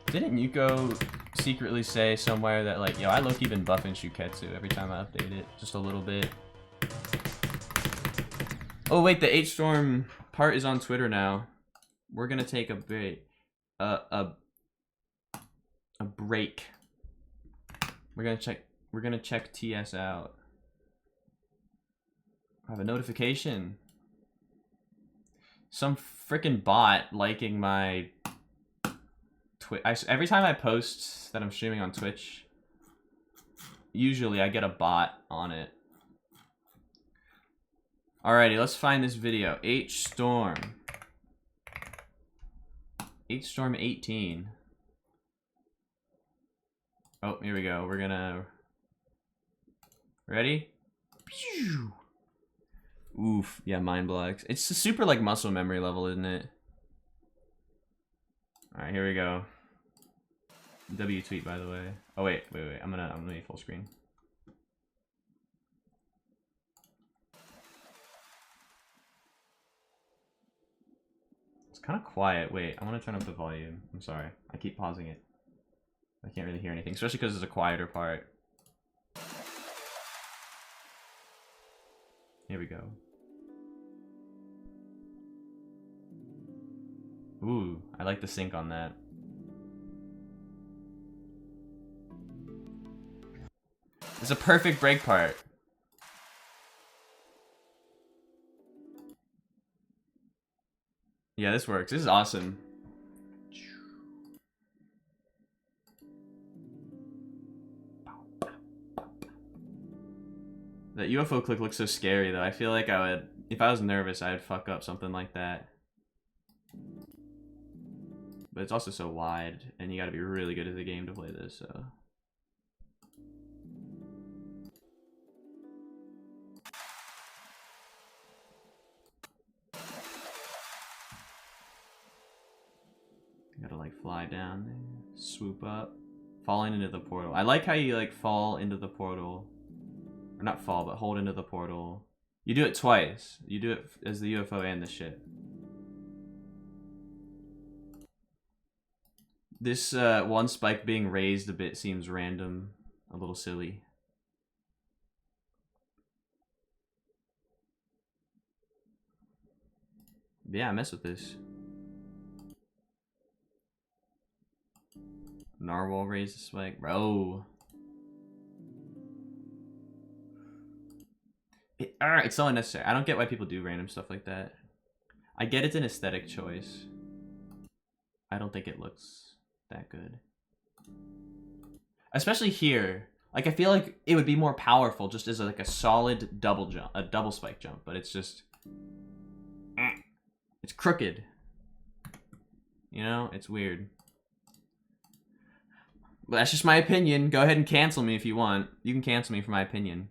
Speaker 1: Didn't Yuko secretly say somewhere that, like, yo, I low-key been buffing Shuketsu every time I update it, just a little bit. Oh wait, the H-Storm part is on Twitter now. We're gonna take a break. A break. We're gonna check TS out. I have a notification. Some freaking bot liking my every time I post that I'm streaming on Twitch, usually I get a bot on it. Alrighty, let's find this video. H-Storm. H-Storm 18. Oh, here we go. We're gonna... Ready? Oof. Yeah, mind blocks. It's a super, like, muscle memory level, isn't it? Alright, here we go. W tweet, by the way. Oh, wait. I'm gonna be full screen. It's kind of quiet. Wait, I want to turn up the volume. I'm sorry. I keep pausing it. I can't really hear anything, especially because it's a quieter part. Here we go. Ooh, I like the sync on that. It's a perfect break part. Yeah, this works. This is awesome. That UFO click looks so scary, though. I feel like I would, if I was nervous, I'd fuck up something like that. But it's also so wide, and you gotta be really good at the game to play this, so... You gotta, like, fly down there, swoop up, falling into the portal. I like how you, like, fall into the portal. Or not fall, but hold into the portal. You do it twice. You do it as the UFO and the ship. This one spike being raised a bit seems random, a little silly. Yeah, I mess with this. Narwhal raised the spike. Bro. It's so unnecessary. I don't get why people do random stuff like that. I get it's an aesthetic choice. I don't think it looks that good. Especially here. Like, I feel like it would be more powerful just as like a solid double jump, a double spike jump, but it's just... It's crooked. You know? It's weird. But that's just my opinion. Go ahead and cancel me if you want. You can cancel me for my opinion.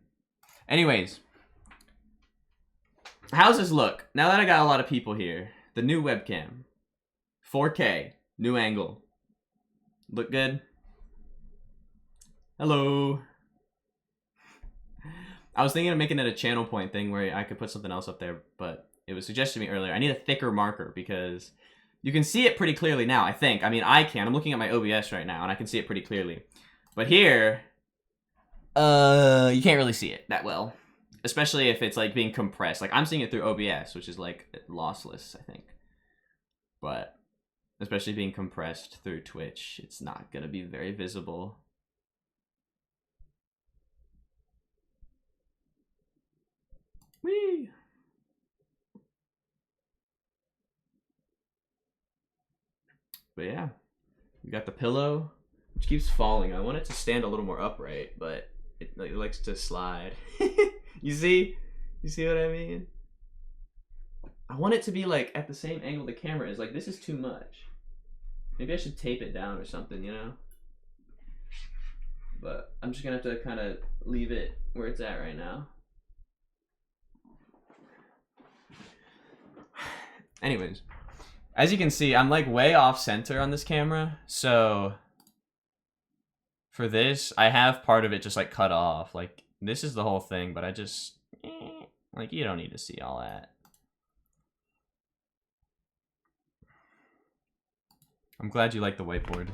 Speaker 1: Anyways. How's this look? Now that I got a lot of people here. The new webcam. 4K. New angle. Look good? Hello. I was thinking of making it a channel point thing where I could put something else up there, but it was suggested to me earlier. I need a thicker marker because you can see it pretty clearly now, I think. I mean, I can. I'm looking at my OBS right now, and I can see it pretty clearly. But here, you can't really see it that well. Especially if it's, like, being compressed. Like, I'm seeing it through OBS, which is, like, lossless, I think. But, especially being compressed through Twitch, it's not going to be very visible. Whee! But yeah, we got the pillow, which keeps falling. I want it to stand a little more upright, but it likes to slide. You see? You see what I mean? I want it to be like at the same angle the camera is. Like, this is too much. Maybe I should tape it down or something, you know? But I'm just gonna have to kind of leave it where it's at right now. Anyways, as you can see, I'm like way off center on this camera, so for this, I have part of it just like cut off. Like, this is the whole thing, but I just, like, you don't need to see all that. I'm glad you like the whiteboard.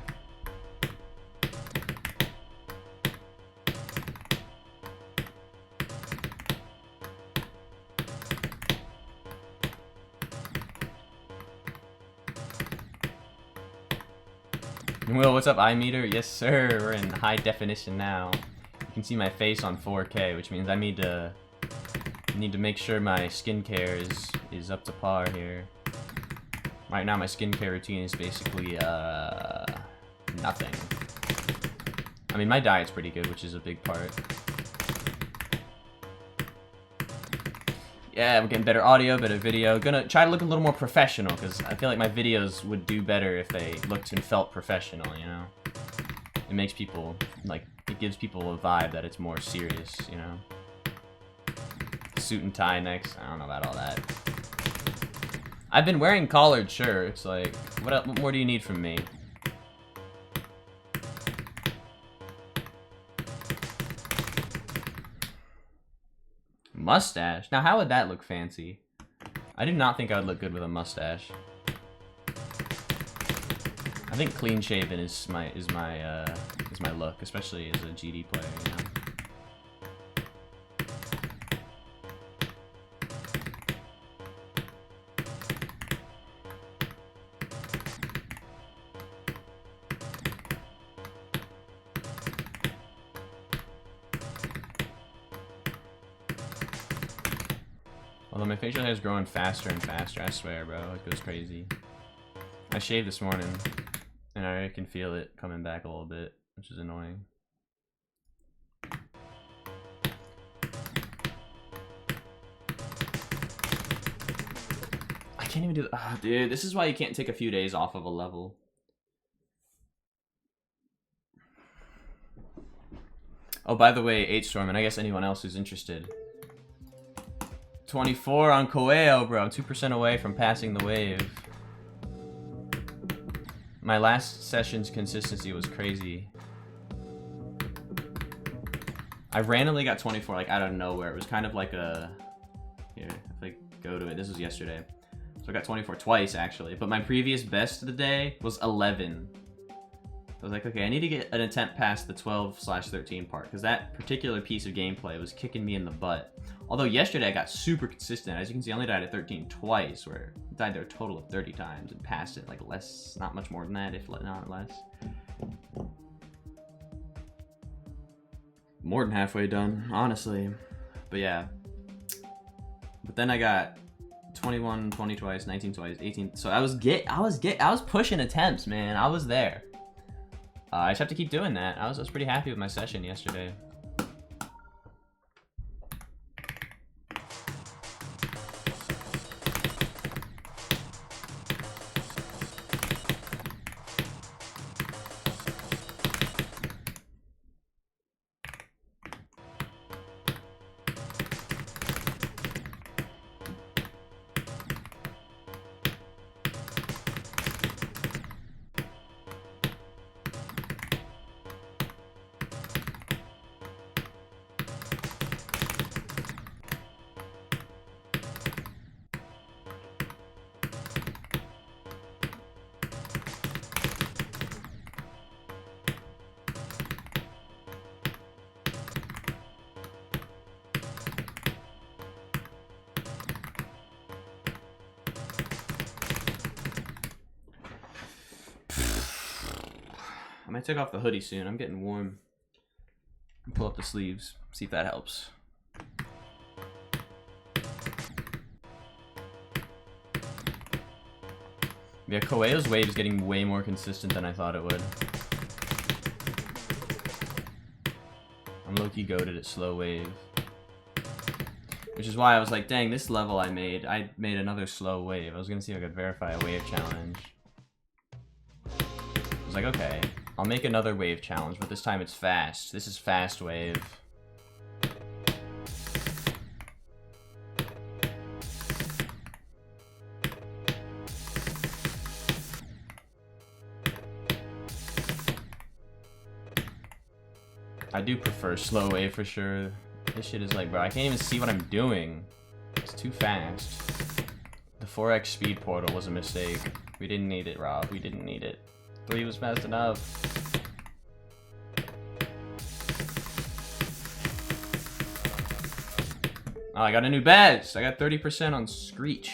Speaker 1: Will, what's up, iMeter? Yes, sir. We're in high definition now. You can see my face on 4K, which means I need to make sure my skincare is up to par here. Right now, my skincare routine is basically nothing. I mean, my diet's pretty good, which is a big part. Yeah, we're getting better audio, better video. Gonna try to look a little more professional, because I feel like my videos would do better if they looked and felt professional, you know? It makes people, like, it gives people a vibe that it's more serious, you know? Suit and tie next. I don't know about all that. I've been wearing collared shirts, like, what more do you need from me? Mustache? Now, how would that look fancy? I do not think I would look good with a mustache. I think clean shaven is my look, especially as a GD player, you know? Although my facial hair is growing faster and faster, I swear, bro. It goes crazy. I shaved this morning, and I can feel it coming back a little bit, which is annoying. I can't even do that. Oh, dude, this is why you can't take a few days off of a level. Oh, by the way, H-Storm, and I guess anyone else who's interested. 24 on Koeo, bro. I'm 2% away from passing the wave. My last session's consistency was crazy. I randomly got 24, like, out of nowhere. It was kind of like a... Here, if I go to it. This was yesterday. So I got 24 twice, actually. But my previous best of the day was 11. I was like, okay, I need to get an attempt past the 12/13 part, because that particular piece of gameplay was kicking me in the butt. Although yesterday I got super consistent. As you can see, I only died at 13 twice, where I died there a total of 30 times and passed it like less, not much more than that, if not less. More than halfway done, honestly. But yeah. But then I got 21, 20 twice, 19 twice, 18. So I was pushing attempts, man. I was there. I just have to keep doing that. I was pretty happy with my session yesterday. I might take off the hoodie soon. I'm getting warm. Pull up the sleeves. See if that helps. Yeah, Koeo's wave is getting way more consistent than I thought it would. I'm low-key goated at slow wave. Which is why I was like, dang, this level I made another slow wave. I was gonna see if I could verify a wave challenge. I was like, okay, I'll make another wave challenge, but this time it's fast. This is fast wave. I do prefer slow wave for sure. This shit is like, bro, I can't even see what I'm doing. It's too fast. The 4x speed portal was a mistake. We didn't need it, Rob. We didn't need it. 3 was fast enough. Oh, I got a new badge. I got 30% on Screech.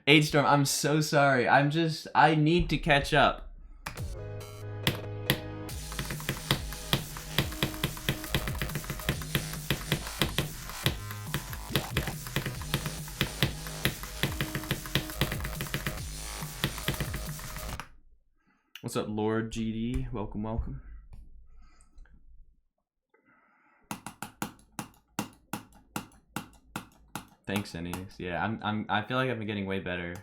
Speaker 1: H-Storm, I'm so sorry. I need to catch up. What's up, Lord GD? Welcome, welcome. Thanks, Enix. Yeah, I feel like I've been getting way better.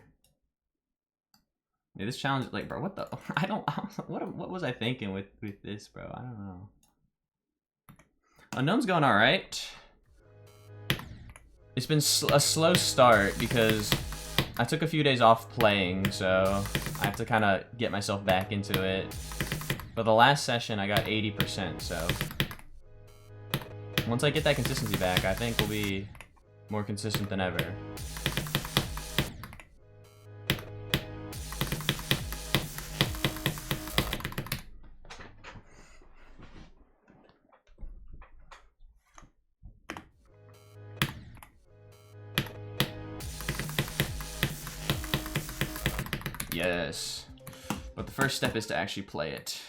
Speaker 1: Yeah, this challenge, like, bro, what the? What was I thinking with this, bro? I don't know. Unknown's going all right. It's been a slow start because I took a few days off playing, so I have to kind of get myself back into it. But the last session, I got 80%, so once I get that consistency back, I think we'll be more consistent than ever. Yes. But the first step is to actually play it.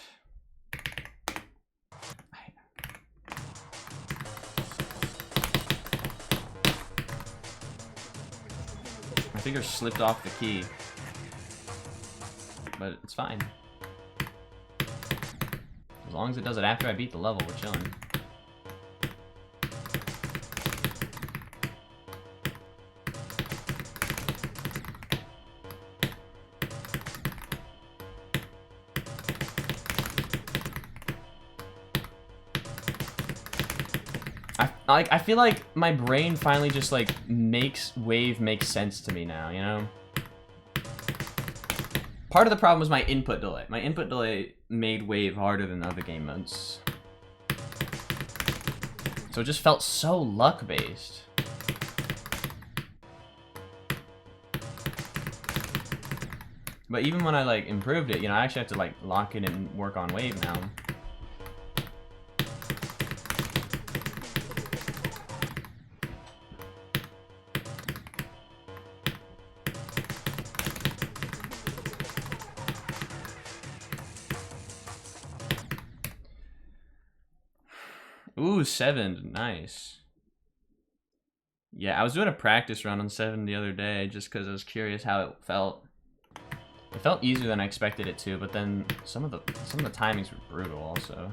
Speaker 1: My finger slipped off the key. But it's fine. As long as it does it after I beat the level, we're chilling. I feel like my brain finally just like makes wave make sense to me now, you know? Part of the problem was my input delay. My input delay made wave harder than other game modes. So it just felt so luck-based. But even when I like improved it, you know, I actually have to like lock in and work on wave now. Ooh, 7, nice. Yeah, I was doing a practice run on 7 the other day just because I was curious how it felt. It felt easier than I expected it to, but then some of the timings were brutal also.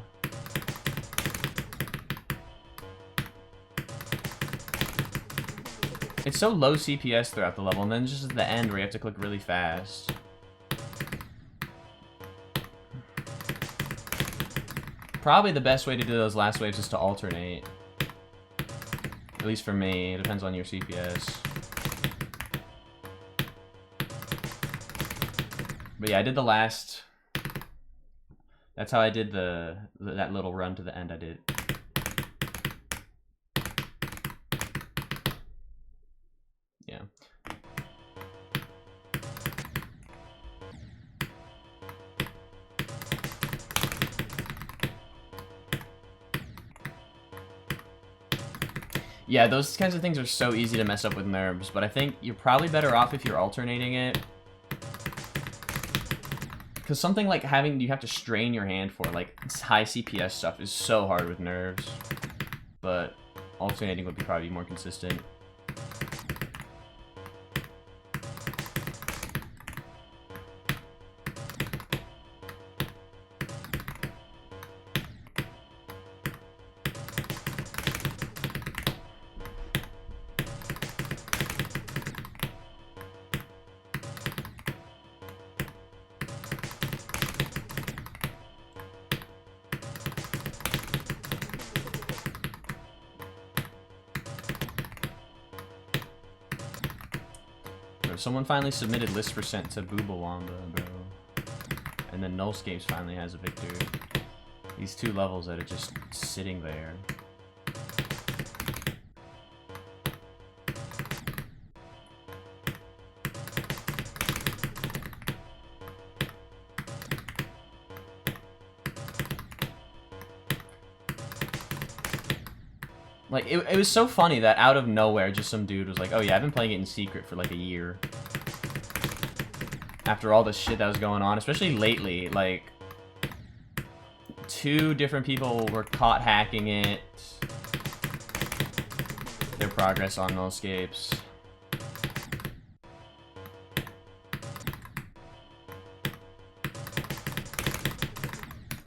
Speaker 1: It's so low CPS throughout the level, and then just at the end where you have to click really fast. Probably the best way to do those last waves is to alternate. At least for me, it depends on your CPS. But yeah, I did the last... That's how I did that little run to the end I did. Yeah. Yeah, those kinds of things are so easy to mess up with nerves, but I think you're probably better off if you're alternating it. Because something like you have to strain your hand for, like, high CPS stuff is so hard with nerves. But alternating would probably be more consistent. Someone finally submitted list percent to Boobawamba, bro. And then Nullscapes finally has a victor. These 2 levels that are just sitting there. Like, it was so funny that out of nowhere, just some dude was like, oh yeah, I've been playing it in secret for like a year. After all the shit that was going on, especially lately, like, 2 different people were caught hacking it. Their progress on Nullscapes.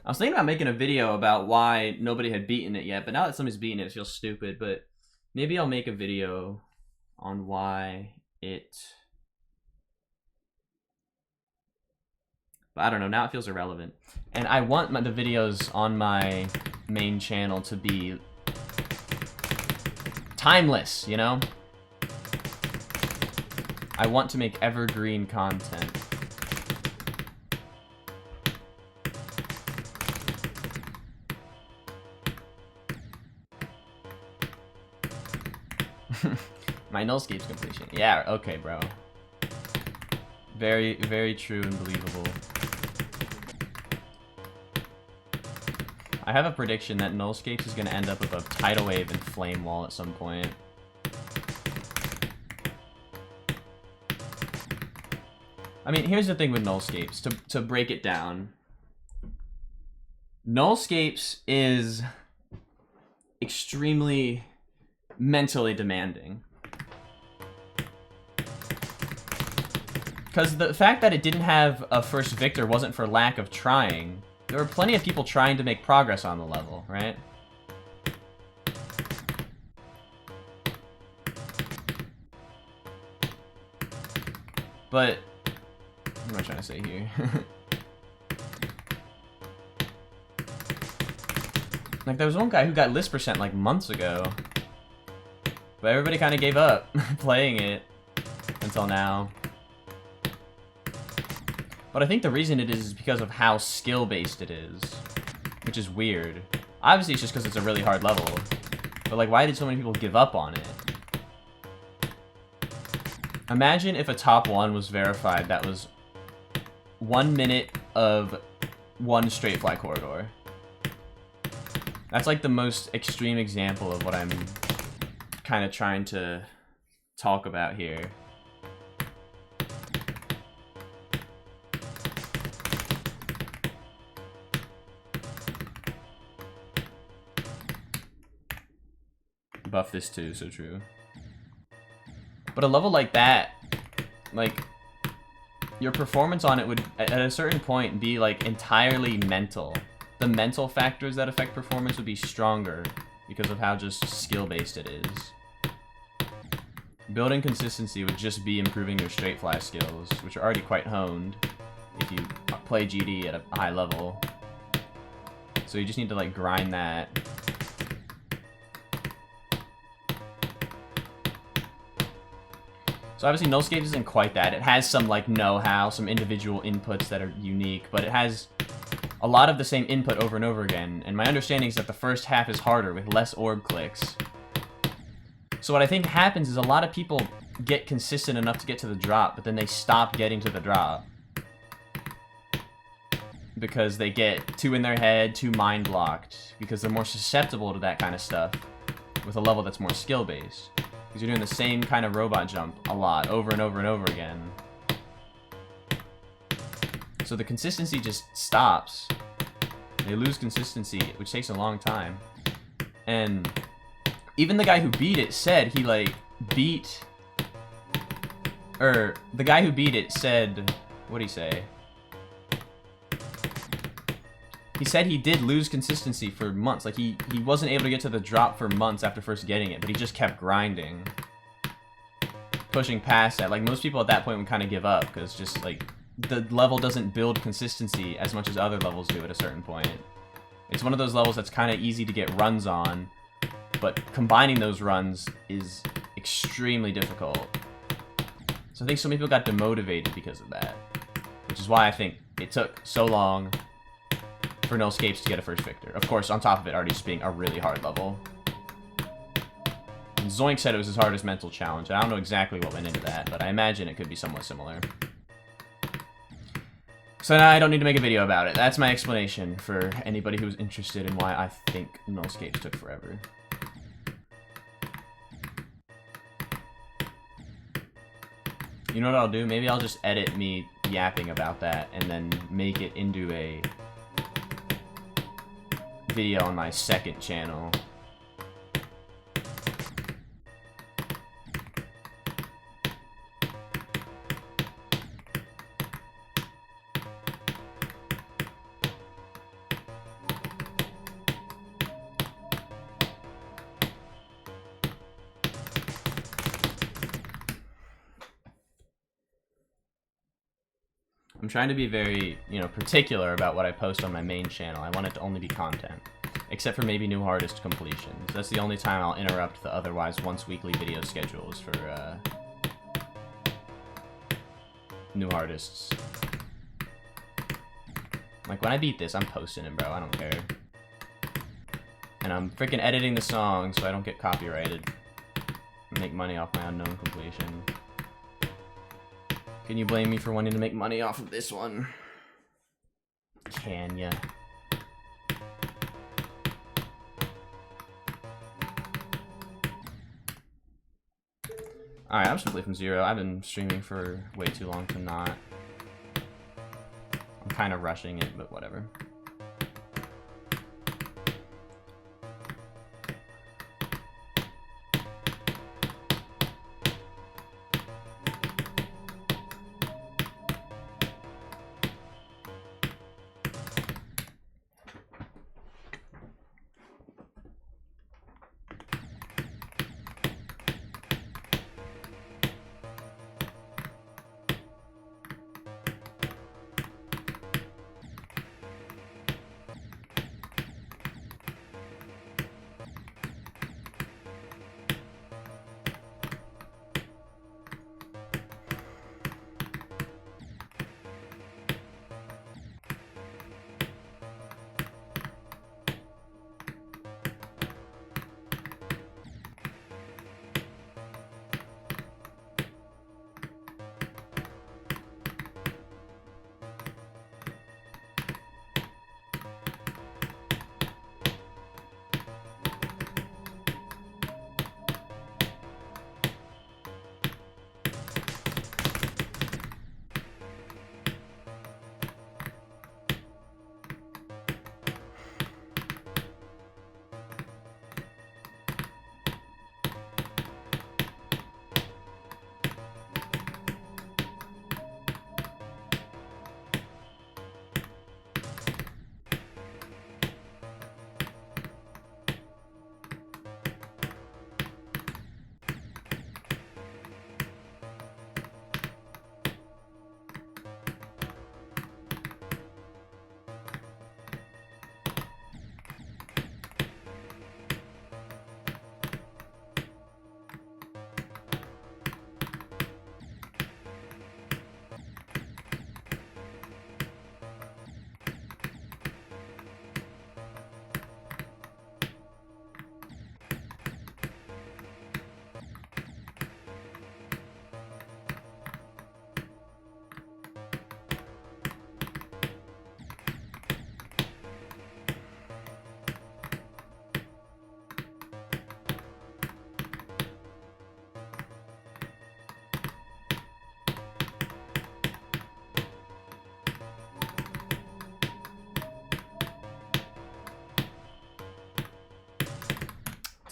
Speaker 1: I was thinking about making a video about why nobody had beaten it yet, but now that somebody's beaten it, it feels stupid. But maybe I'll make a video on why it... But I don't know, now it feels irrelevant. And I want the videos on my main channel to be timeless, you know? I want to make evergreen content. My Nullscapes completion. Yeah, okay, bro. Very, very true and believable. I have a prediction that Nullscapes is going to end up with a Tidal Wave and Flame Wall at some point. I mean, here's the thing with Nullscapes, to break it down. Nullscapes is extremely mentally demanding. Because the fact that it didn't have a first victor wasn't for lack of trying. There were plenty of people trying to make progress on the level, right? But, what am I trying to say here? Like, there was one guy who got list percent like months ago. But everybody kind of gave up playing it until now. But I think the reason it is because of how skill-based it is, which is weird. Obviously, it's just because it's a really hard level. But, like, why did so many people give up on it? Imagine if a top 1 was verified that was 1 minute of 1 straight fly corridor. That's, like, the most extreme example of what I'm kind of trying to talk about here. Buff this too, so true. But a level like that, like, your performance on it would, at a certain point, be, like, entirely mental. The mental factors that affect performance would be stronger because of how just skill-based it is. Building consistency would just be improving your straight fly skills, which are already quite honed if you play GD at a high level. So you just need to, like, grind that. So obviously Nullscapes isn't quite that. It has some, like, know-how, some individual inputs that are unique, but it has a lot of the same input over and over again. And my understanding is that the first half is harder with less orb clicks. So what I think happens is a lot of people get consistent enough to get to the drop, but then they stop getting to the drop. Because they get too in their head, too mind-blocked, because they're more susceptible to that kind of stuff. with a level that's more skill-based. Because you're doing the same kind of robot jump a lot, over and over and over again. So the consistency just stops. They lose consistency, which takes a long time. And even the guy who beat it said he, like, beat... Or, the guy who beat it said... What'd he say? He said he did lose consistency for months. Like, he wasn't able to get to the drop for months after first getting it, but he just kept grinding. Pushing past that. Like, most people at that point would kind of give up, because just, like, the level doesn't build consistency as much as other levels do at a certain point. It's one of those levels that's kind of easy to get runs on, but combining those runs is extremely difficult. So I think so many people got demotivated because of that. Which is why I think it took so long for No Escapes to get a first victor. Of course, on top of it already just being a really hard level. And Zoink said it was his hardest mental challenge. I don't know exactly what went into that, but I imagine it could be somewhat similar. So now I don't need to make a video about it. That's my explanation for anybody who's interested in why I think No Escapes took forever. You know what I'll do? Maybe I'll just edit me yapping about that and then make it into a video on my second channel. I'm trying to be very, particular about what I post on my main channel. I want it to only be content. Except for maybe new hardest completions. That's the only time I'll interrupt the otherwise once weekly video schedules for, new artists. Like, when I beat this, I'm posting it, bro. I don't care. And I'm freaking editing the song so I don't get copyrighted. And make money off my unknown completion. Can you blame me for wanting to make money off of this one? Can ya? Alright, I'm just gonna play from zero. I've been streaming for way too long to not. I'm kind of rushing it, but whatever.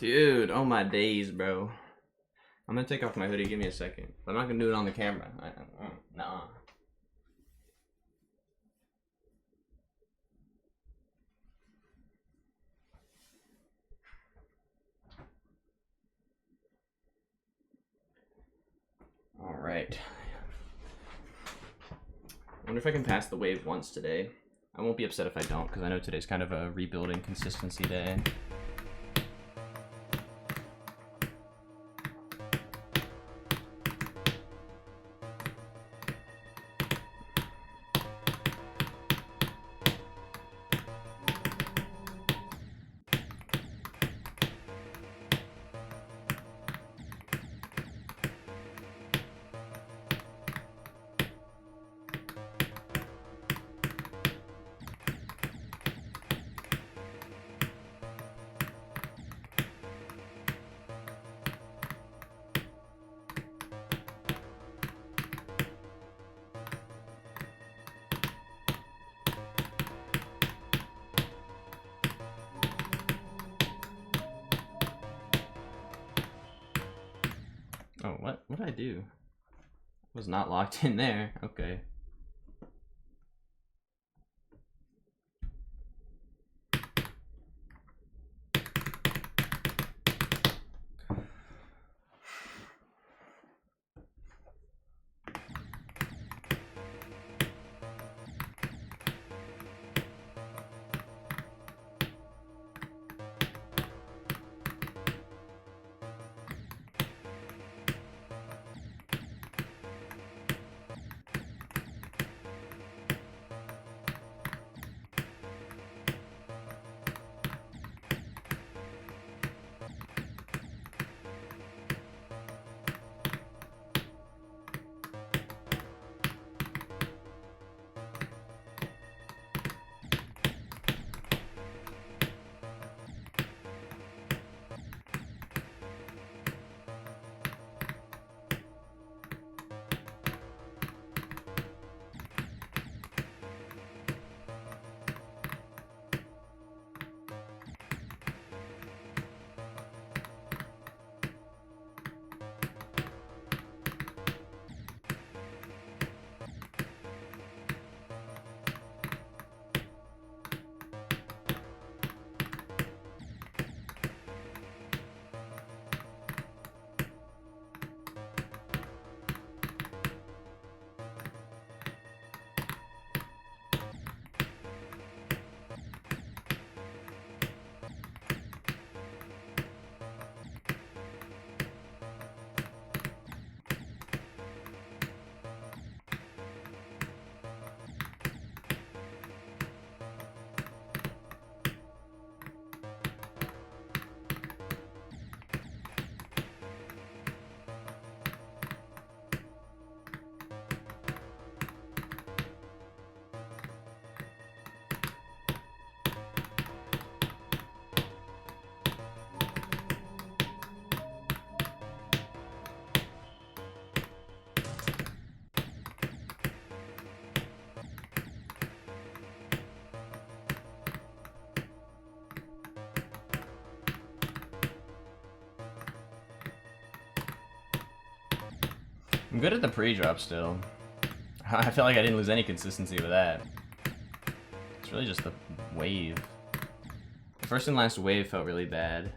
Speaker 1: Dude, oh my days, bro. I'm gonna take off my hoodie. Give me a second. I'm not gonna do it on the camera. Nah. All right. I wonder if I can pass the wave once today. I won't be upset if I don't, because I know today's kind of a rebuilding consistency day. Oh, what did I do? I was not locked in there. Okay. I'm good at the pre-drop still. I feel like I didn't lose any consistency with that. It's really just the wave. The first and last wave felt really bad.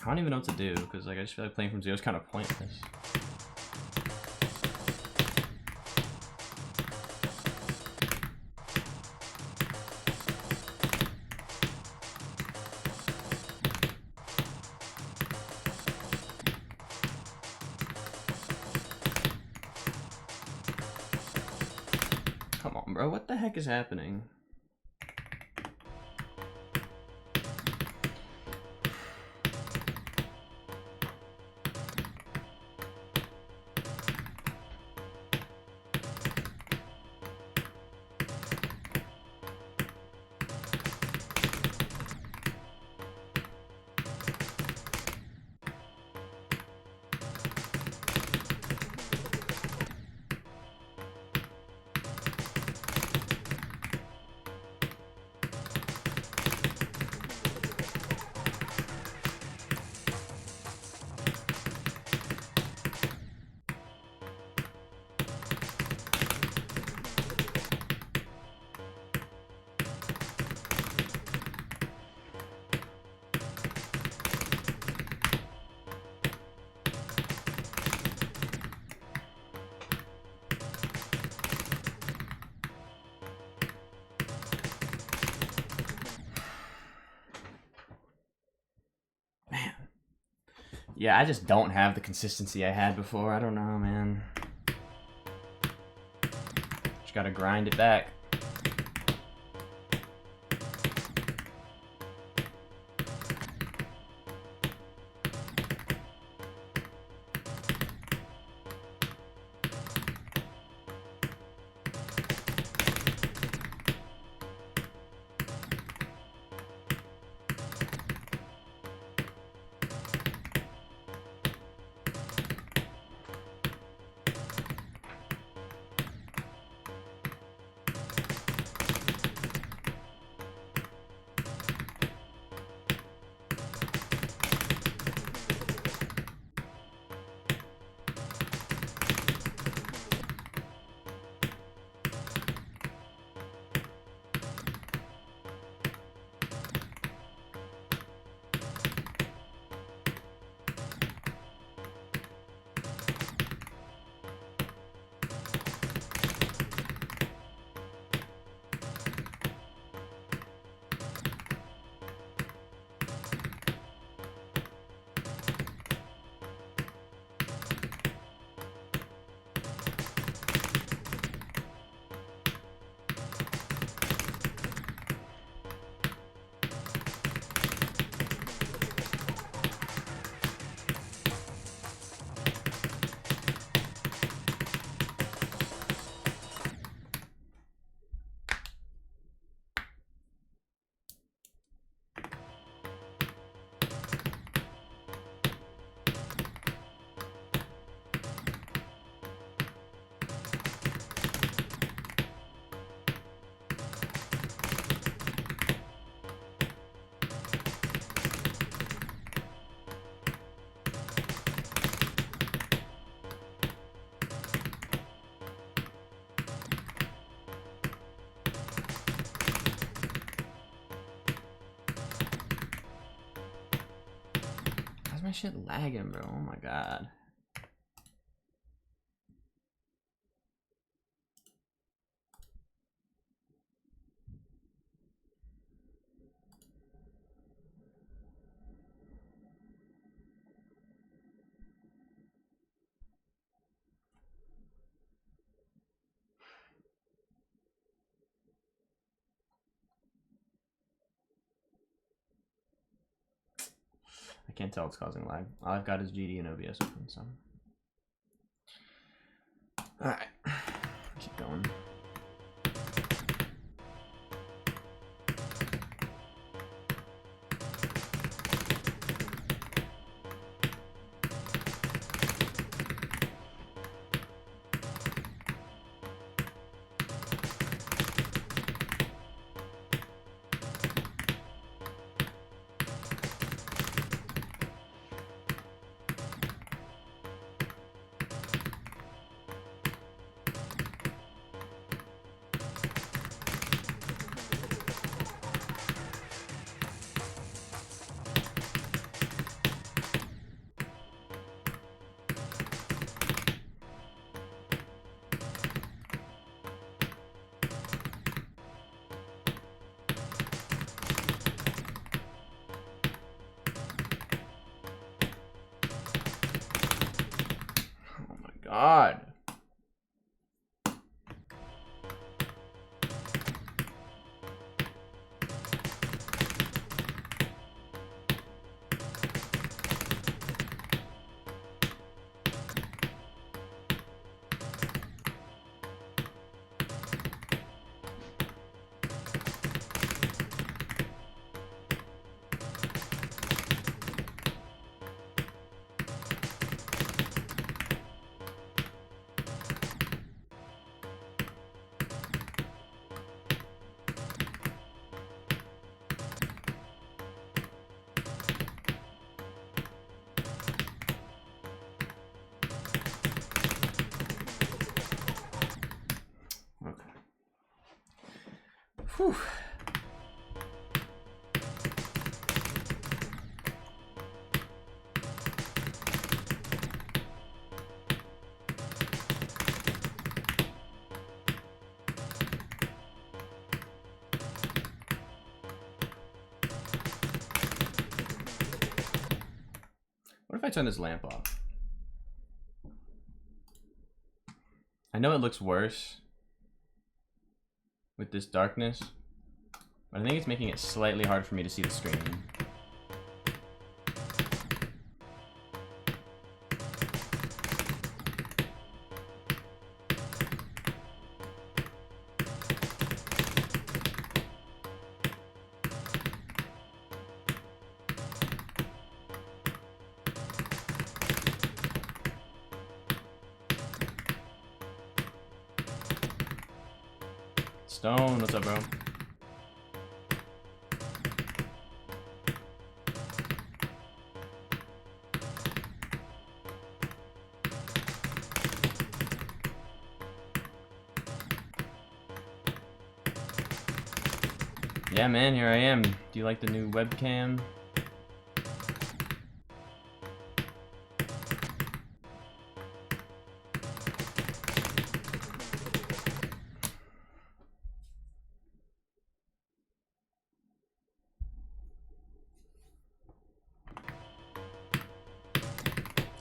Speaker 1: don't even know what to do, because like I just feel like playing from zero is kind of pointless. Come on, bro, what the heck is happening? Yeah, I just don't have the consistency I had before. I don't know, man. Just gotta grind it back. How's my shit lagging, bro? Oh my god. I can't tell it's causing lag. All I've got is GD and OBS open, so. Alright. Keep going. god. Whew. What if I turn this lamp off? I know it looks worse with this darkness, but I think it's making it slightly harder for me to see the screen. Stone, what's up, bro? Yeah, man, here I am. Do you like the new webcam?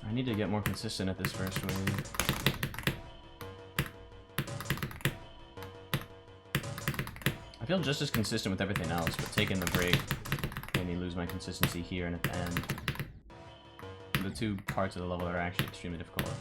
Speaker 1: I need to get more consistent at this first wave. I feel just as consistent with everything else, but taking the break made me lose my consistency here and at the end. The two parts of the level are actually extremely difficult.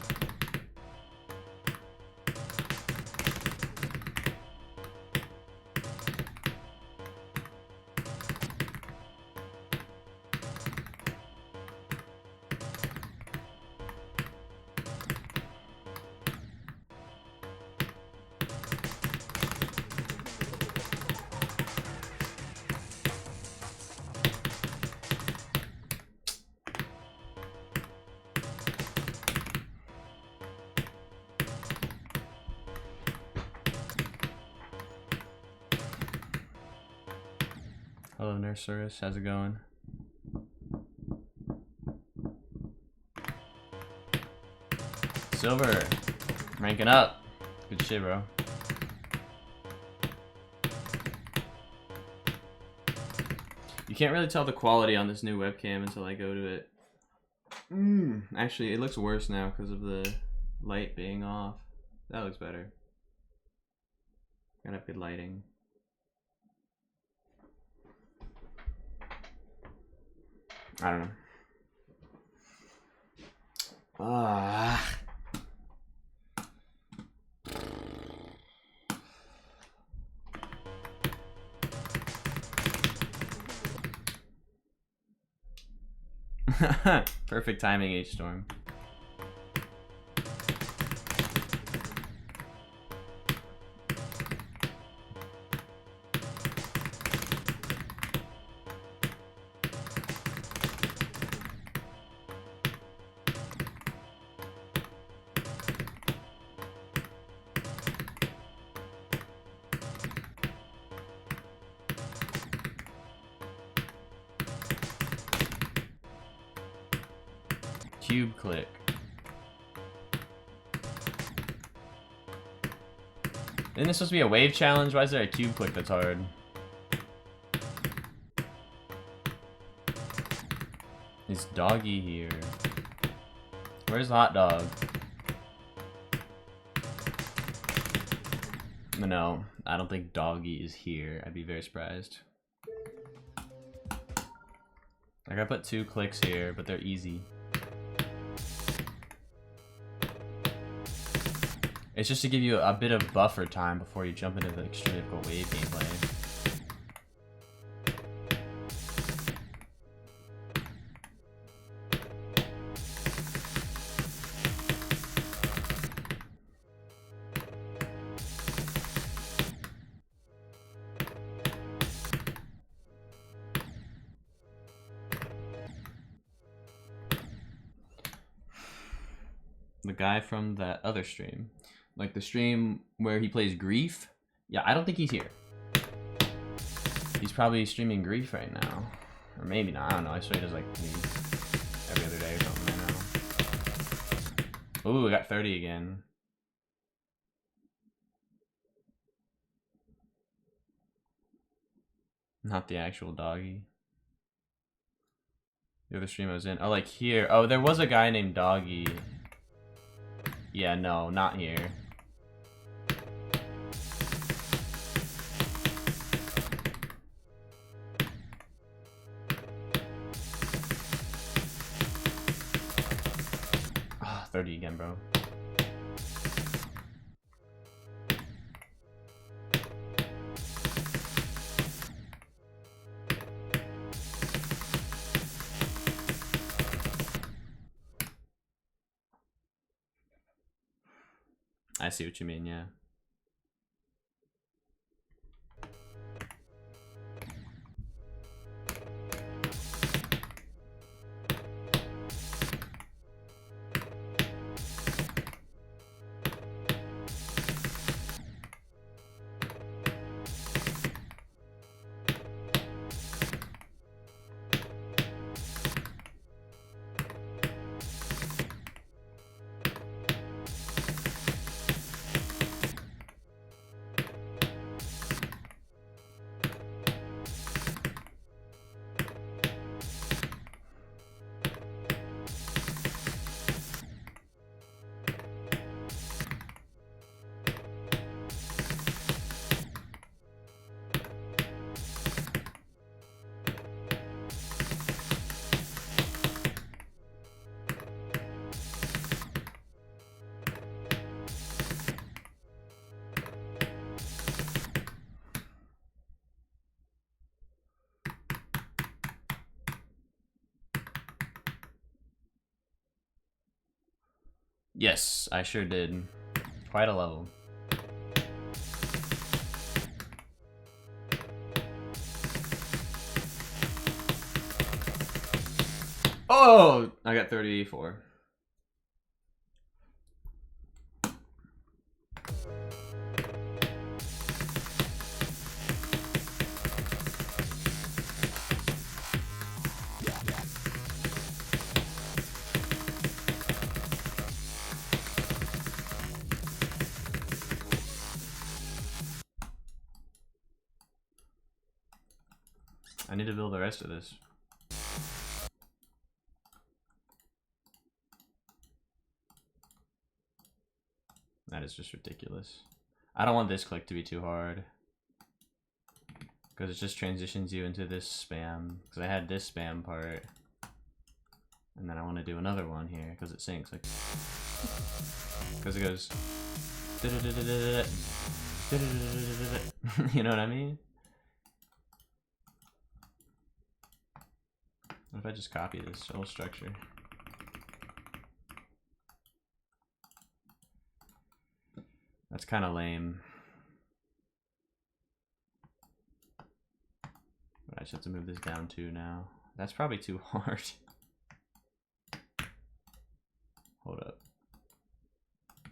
Speaker 1: Hello, Nursurus. How's it going? Silver. Ranking up. Good shit, bro. You can't really tell the quality on this new webcam until I go to it. Actually, it looks worse now because of the light being off. That looks better. Gotta have good lighting. I don't know. Perfect timing, H-Storm. Cube click. Isn't this supposed to be a wave challenge? Why is there a cube click that's hard? Is Doggy here? Where's Hot Dog? No, I don't think Doggy is here. I'd be very surprised. Like, I put 2 clicks here, but they're easy. It's just to give you a bit of buffer time before you jump into the extremely difficult wave gameplay. The guy from that other stream, like the stream where he plays Grief, yeah, I don't think he's here. He's probably streaming Grief right now, or maybe not. I don't know. I swear he does like every other day or something right now. Ooh, we got 30 again. Not the actual Doggy. The other stream I was in. Oh, like here. Oh, there was a guy named Doggy. Yeah, no, not here. Ah, 30 again, bro. I see what you mean, yeah. Yes, I sure did. Quite a level. Oh, I got 34. I need to build the rest of this. That is just ridiculous. I don't want this click to be too hard, because it just transitions you into this spam. Because I had this spam part, and then I want to do another one here because it syncs. Like, because it goes. You know what I mean? What if I just copy this whole structure? That's kind of lame. But I just have to move this down too now. That's probably too hard. Hold up.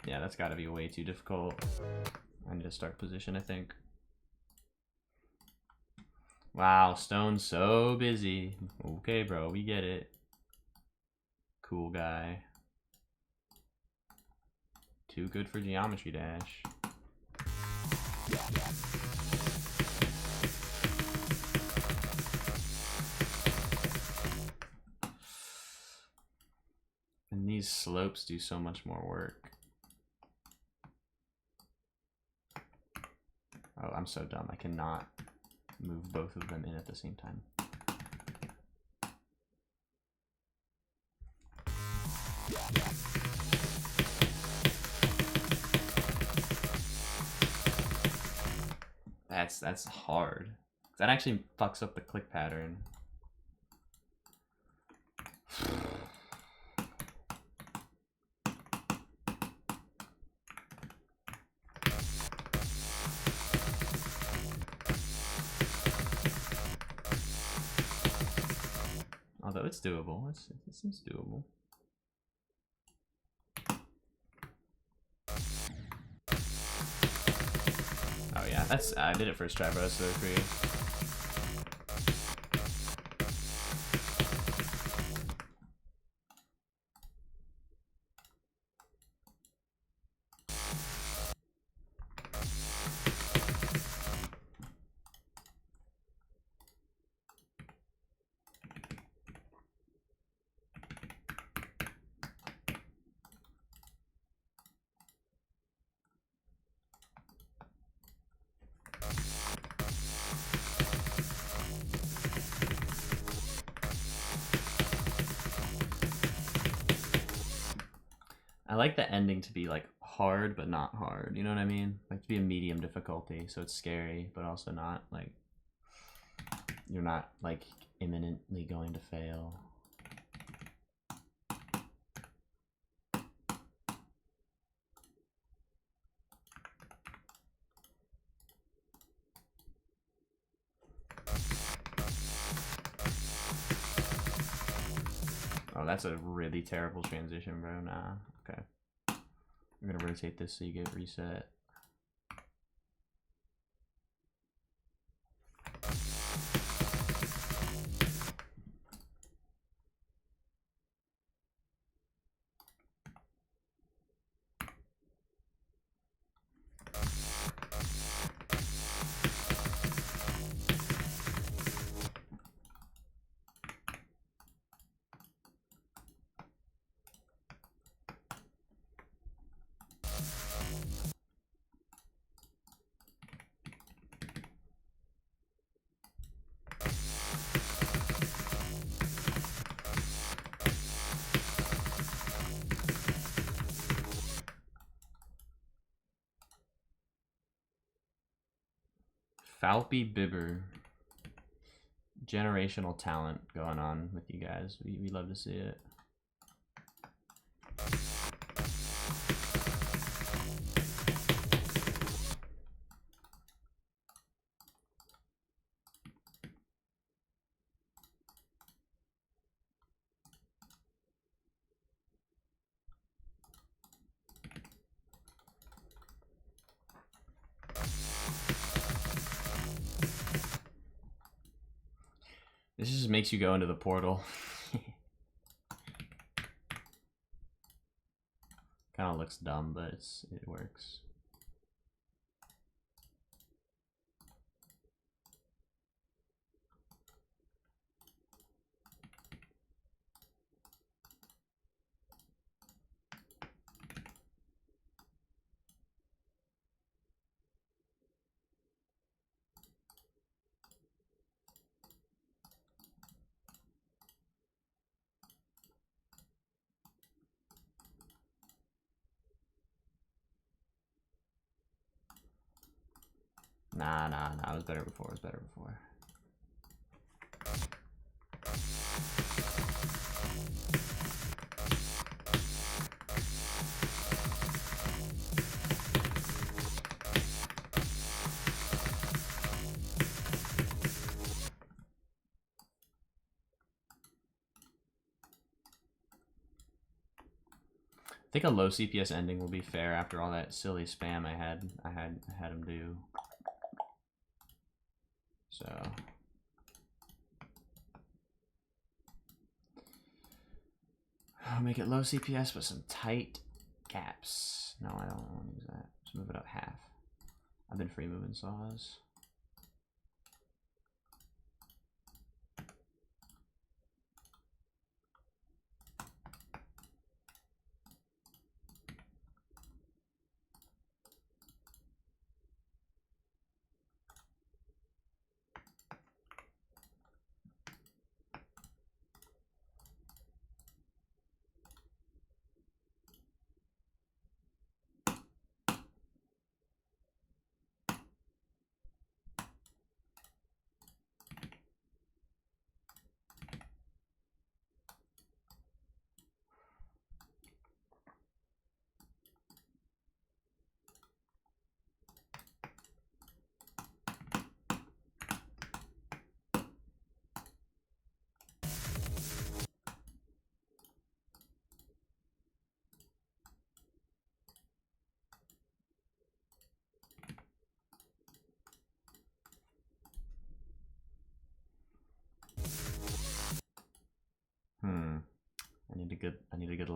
Speaker 1: Yeah, that's got to be way too difficult. I need to start position, I think. Wow, Stone's so busy. Okay, bro, we get it. Cool guy. Too good for Geometry Dash. And these slopes do so much more work. Oh, I'm so dumb. I cannot move both of them in at the same time. That's hard. That actually fucks up the click pattern. Although it's doable. It seems doable. Oh yeah, I did it first try, bro. So free. I like the ending to be like hard but not hard. You know what I mean? Like to be a medium difficulty, so it's scary but also not like you're not like imminently going to fail. Oh, that's a really terrible transition, bro. Nah. Okay. We're gonna rotate this so you get reset. Falpy Bibber. Generational talent going on with you guys. We love to see it. This just makes you go into the portal. Kind of looks dumb, but it works. Nah, it was better before. I think a low CPS ending will be fair after all that silly spam I had him do. So I'll make it low CPS with some tight gaps. No, I don't want to use that. Just move it up half. I've been free moving saws.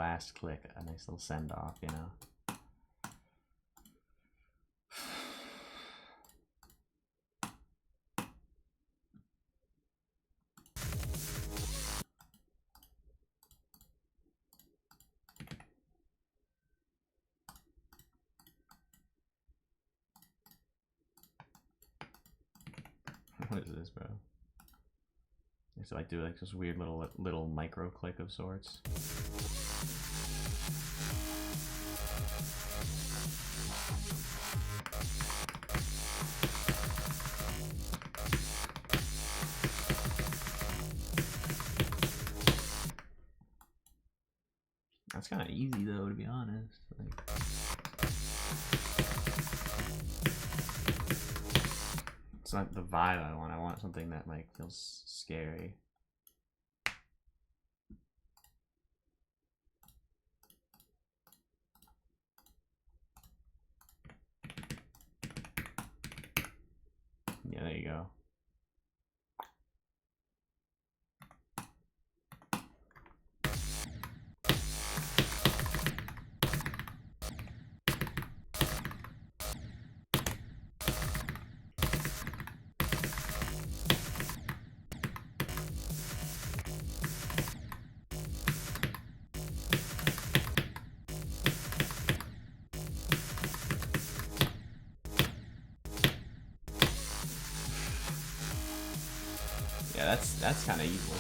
Speaker 1: last click, a nice little send off, you know. What is this, bro? So I do like this weird little micro click of sorts. That's kind of easy though, to be honest. Like, it's not the vibe I want. I want something that like feels scary. Yeah, there you go. Yeah, that's kind of evil.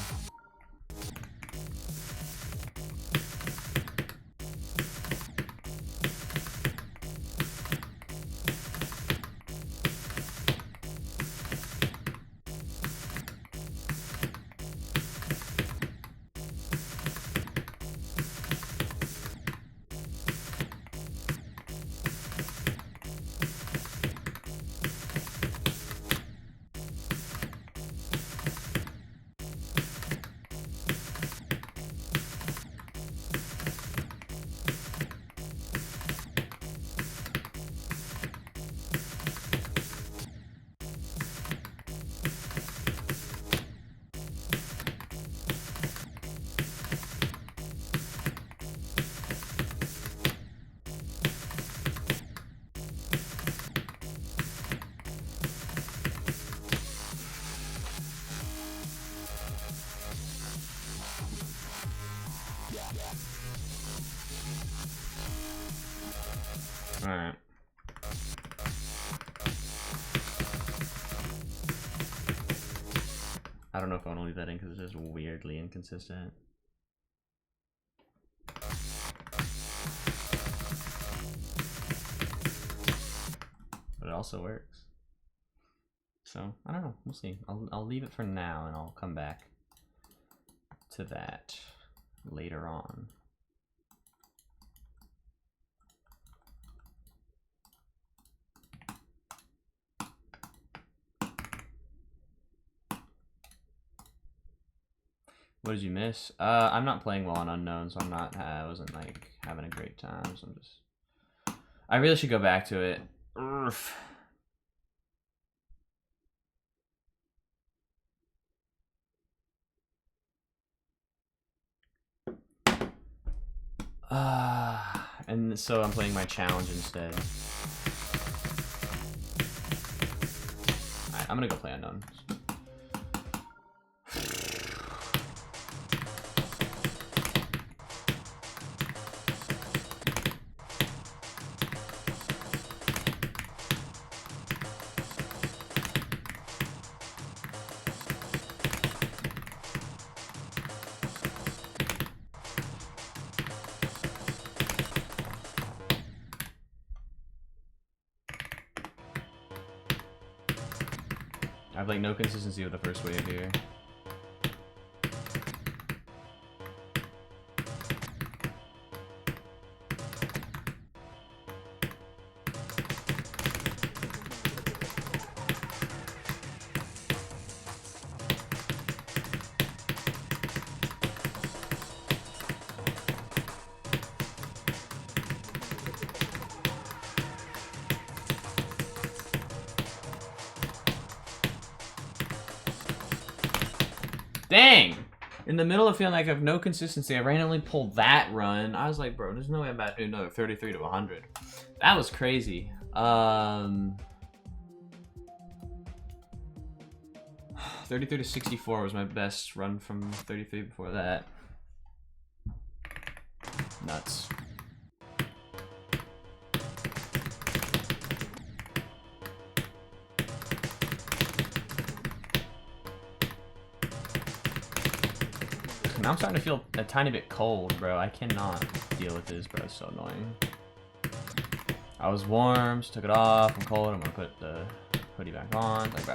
Speaker 1: Alright. I don't know if I want to leave that in because it's just weirdly inconsistent. But it also works. So, I don't know. We'll see. I'll leave it for now and I'll come back to that later on. What did you miss? I'm not playing well on Unknown, so I wasn't like having a great time, so I really should go back to it. Urgh. And so I'm playing my challenge instead. Alright, I'm gonna go play Unknown. I have like no consistency with the first wave here. Dang! In the middle of feeling like I have no consistency, I randomly pulled that run. I was like, bro, there's no way I'm about to do another 33 to 100. That was crazy. 33 to 64 was my best run from 33 before that. Nuts. Now I'm starting to feel a tiny bit cold, bro. I cannot deal with this, bro. It's so annoying. I was warm, so took it off. I'm cold. I'm gonna put the hoodie back on. Like, bro.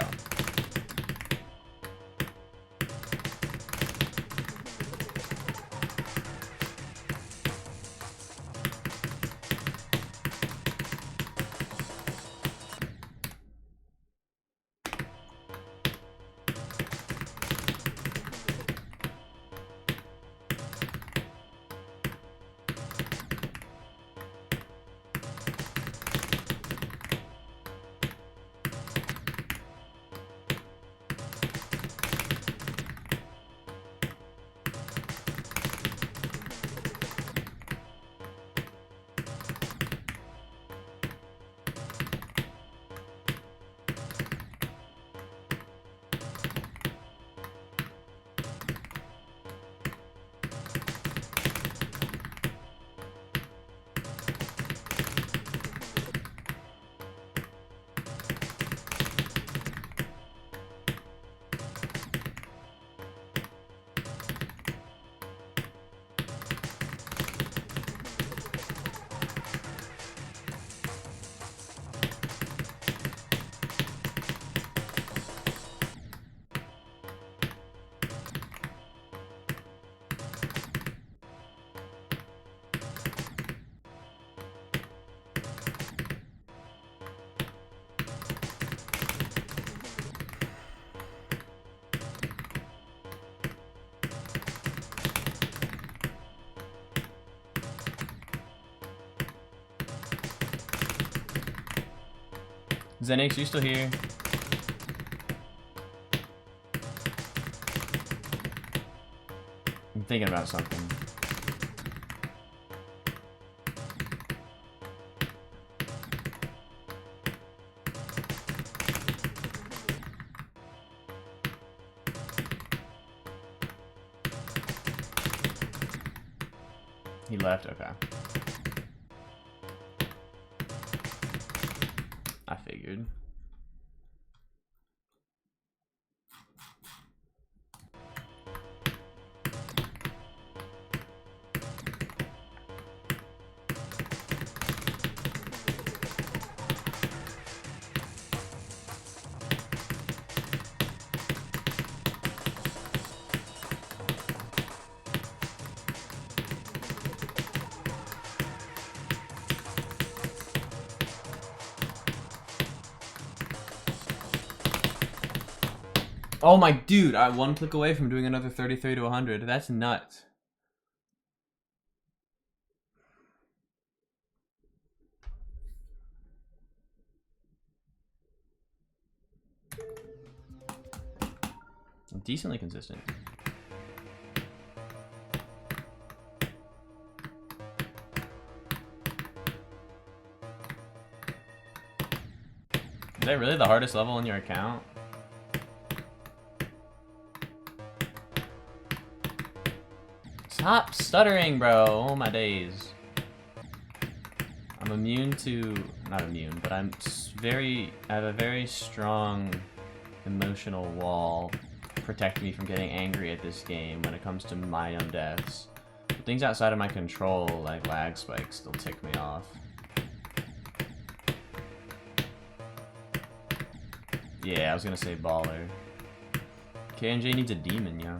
Speaker 1: Zenix, you still here? I'm thinking about something. He left? Okay. I figured. Oh my dude, I'm one click away from doing another 33 to 100. That's nuts. I'm decently consistent. Is that really the hardest level in your account? Stop stuttering, bro. Oh my days. I'm immune to, not immune, but I have a very strong emotional wall protecting me from getting angry at this game when it comes to my own deaths. But things outside of my control, like lag spikes, still tick me off. Yeah, I was gonna say baller. KNJ needs a demon, yeah.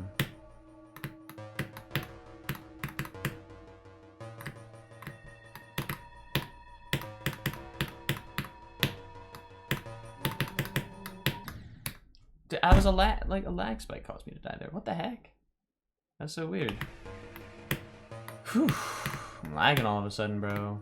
Speaker 1: I was a lag spike caused me to die there. What the heck? That's so weird. Whew. I'm lagging all of a sudden, bro.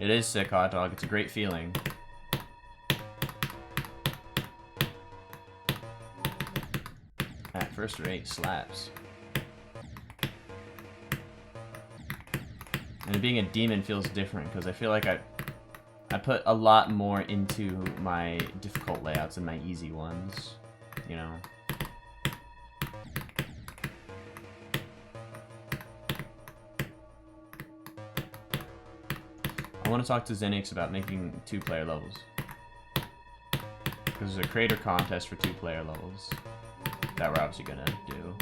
Speaker 1: It is sick, Hot Dog. It's a great feeling. At first rate, slaps. And being a demon feels different because I feel like I put a lot more into my difficult layouts than my easy ones, you know. I want to talk to Zenix about making 2-player levels. Because there's a creator contest for 2-player levels that we're obviously gonna do.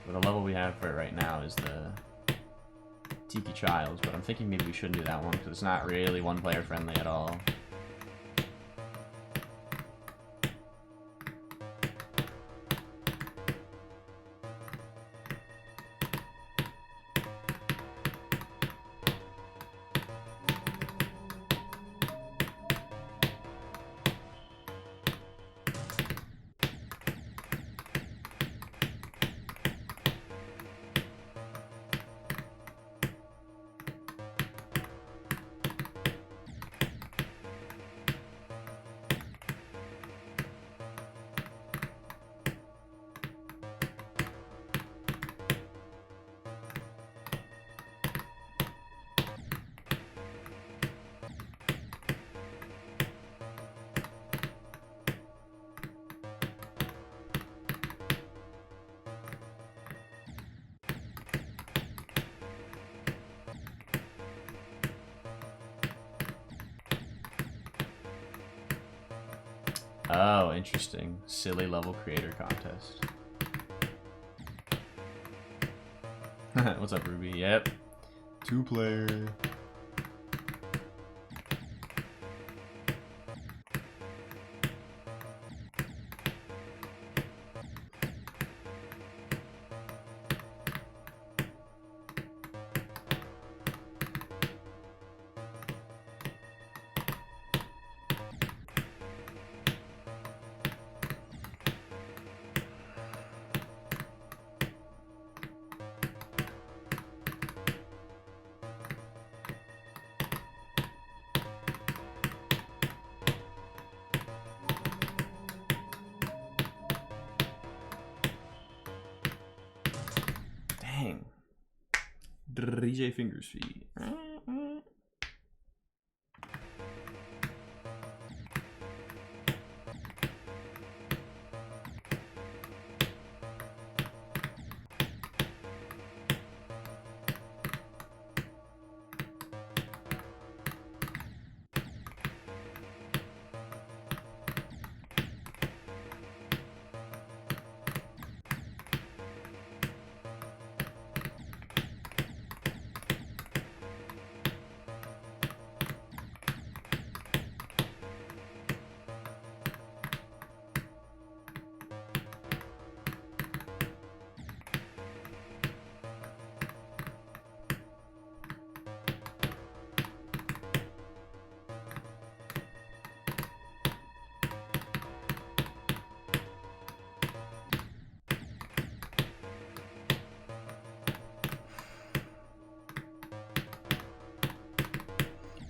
Speaker 1: But the level we have for it right now is the Tiki Trials, but I'm thinking maybe we shouldn't do that one because it's not really 1-player friendly at all. Oh, interesting. Silly level creator contest. What's up, Ruby? Yep. 2-player. Dang. DJ Fingers feet.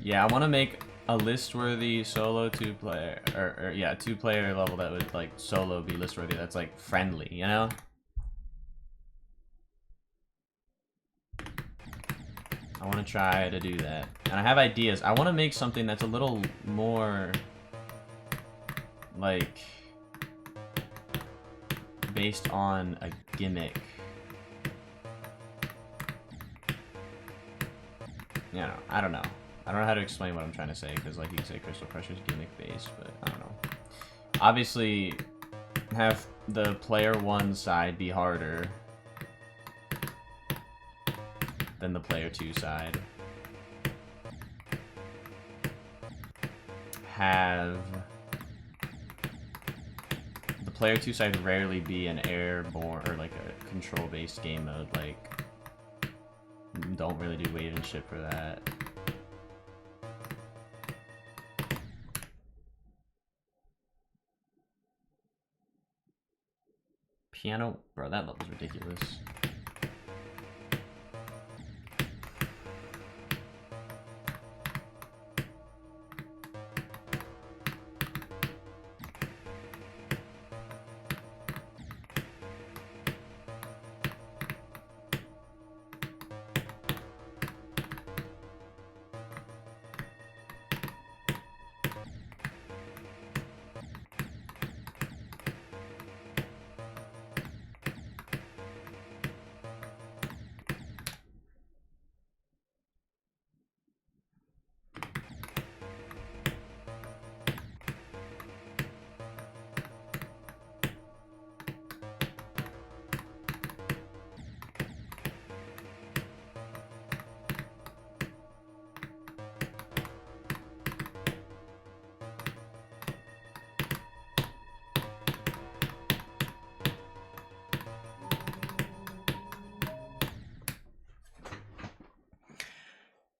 Speaker 1: Yeah, I want to make a list-worthy solo 2-player, or yeah, 2-player level that would like solo be list-worthy. That's like friendly, you know. I want to try to do that, and I have ideas. I want to make something that's a little more like based on a gimmick. You know, I don't know. I don't know how to explain what I'm trying to say, because like you can say Crystal Crusher's gimmick-based, but I don't know. Obviously, have the player 1 side be harder than the player 2 side. Have the player 2 side rarely be an airborne or like a control-based game mode. Like, don't really do wave and shit for that. Piano, bro, that level's ridiculous.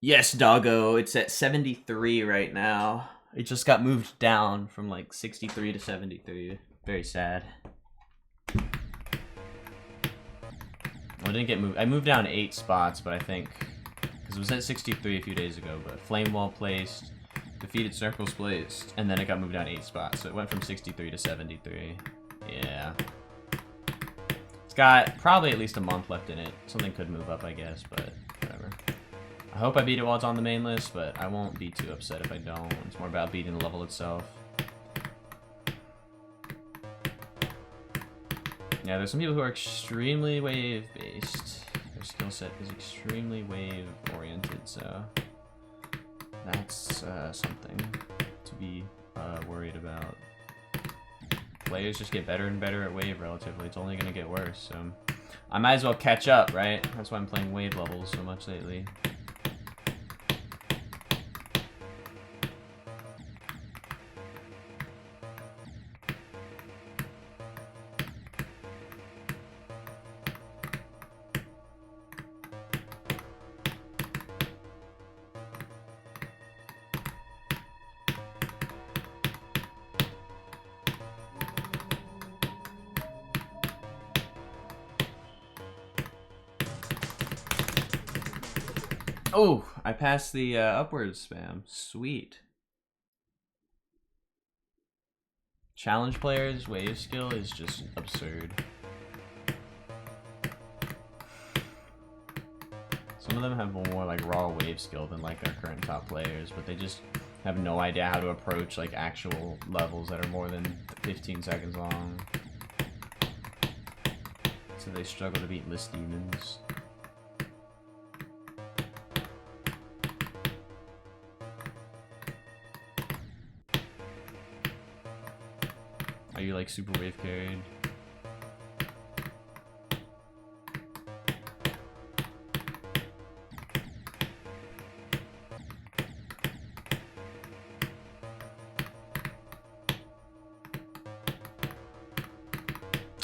Speaker 1: Yes, doggo. It's at 73 right now. It just got moved down from like 63 to 73. Very sad. Well, it didn't get moved. I moved down 8 spots, but I think because it was at 63 a few days ago. But flame wall placed, defeated circles placed, and then it got moved down 8 spots. So it went from 63 to 73. Yeah. It's got probably at least a month left in it. Something could move up, I guess, but whatever. I hope I beat it while it's on the main list, but I won't be too upset if I don't. It's more about beating the level itself. Yeah, there's some people who are extremely wave-based. Their skill set is extremely wave-oriented, so that's something to be worried about. Players just get better and better at wave relatively. It's only going to get worse, so I might as well catch up, right? That's why I'm playing wave levels so much lately. Oh, I passed the upwards spam. Sweet. Challenge players' wave skill is just absurd. Some of them have more like raw wave skill than like our current top players, but they just have no idea how to approach like actual levels that are more than 15 seconds long. So they struggle to beat list demons. Are you like super wave carried?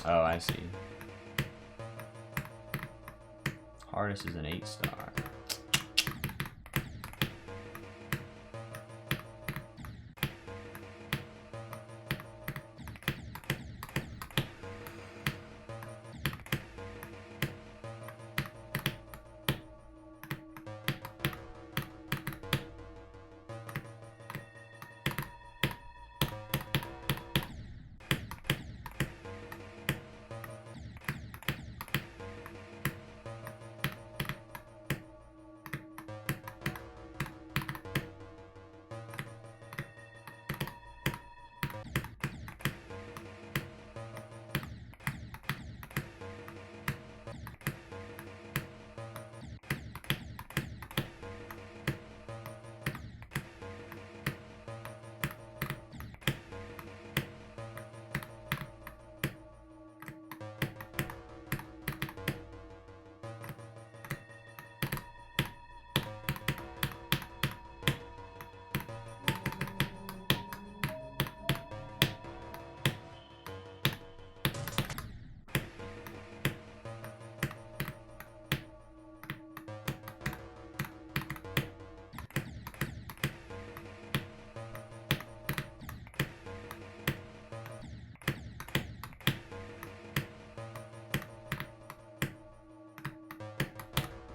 Speaker 1: Oh, I see. Hardest is an 8-star.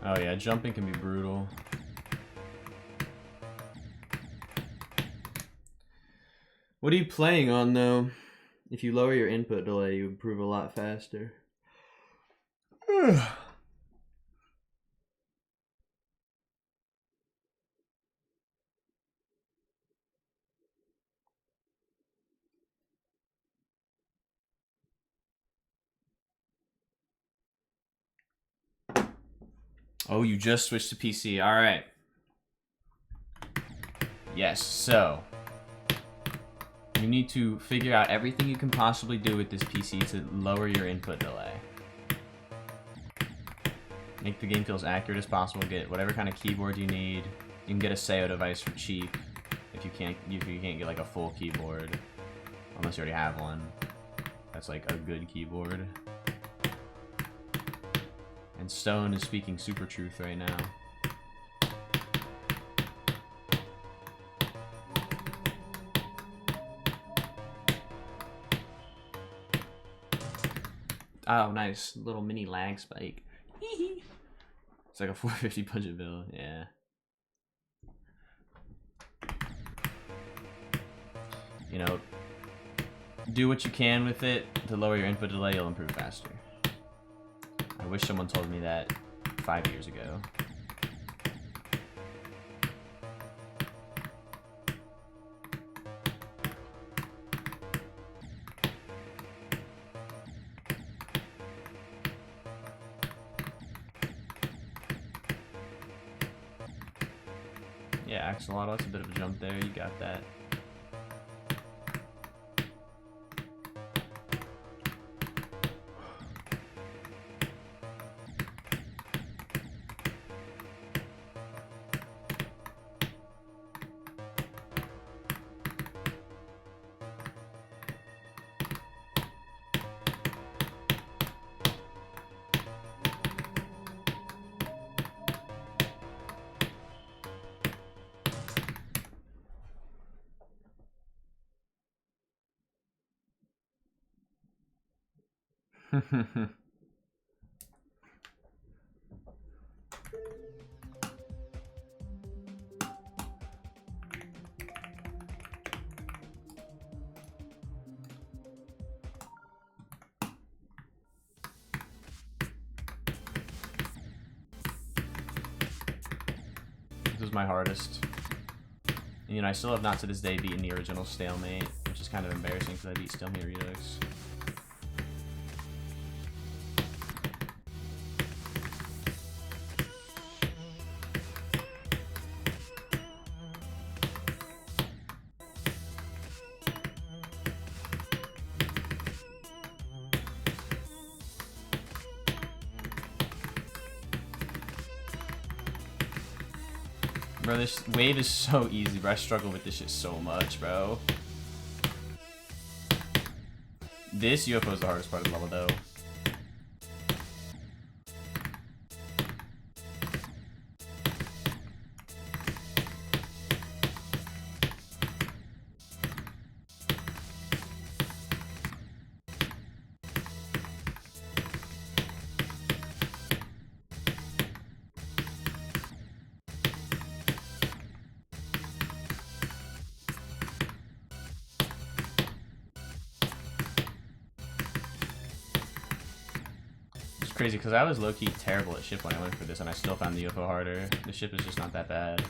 Speaker 1: Oh yeah, jumping can be brutal. What are you playing on though? If you lower your input delay, you improve a lot faster. Oh, you just switched to PC. All right. Yes, so you need to figure out everything you can possibly do with this PC to lower your input delay. Make the game feel as accurate as possible. Get whatever kind of keyboard you need. You can get a Sayo device for cheap if you can't get like a full keyboard, unless you already have one. That's like a good keyboard. And Stone is speaking super truth right now. Oh, nice. Little mini lag spike. It's like a 450 budget build. Yeah. You know, do what you can with it to lower your input delay, you'll improve faster. I wish someone told me that 5 years ago. Yeah, Axolotl, that's a bit of a jump there. You got that. This was my hardest. And, you know, I still have not to this day beaten the original Stalemate, which is kind of embarrassing because I beat Stalemate Redux. Bro, this wave is so easy, bro. I struggle with this shit so much, bro. This UFO is the hardest part of the level, though. Crazy because I was low-key terrible at ship when I went for this, and I still found the UFO harder. The ship is just not that bad.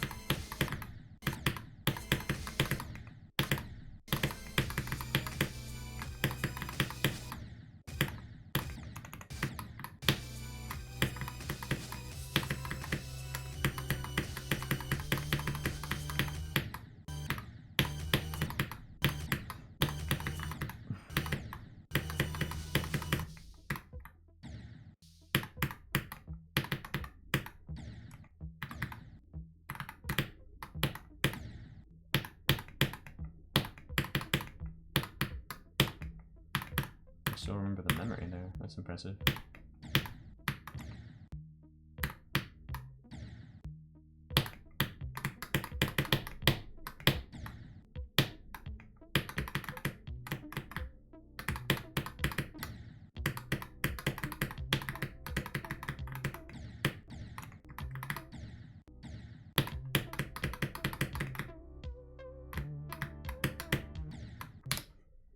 Speaker 1: I still remember the memory there. That's impressive.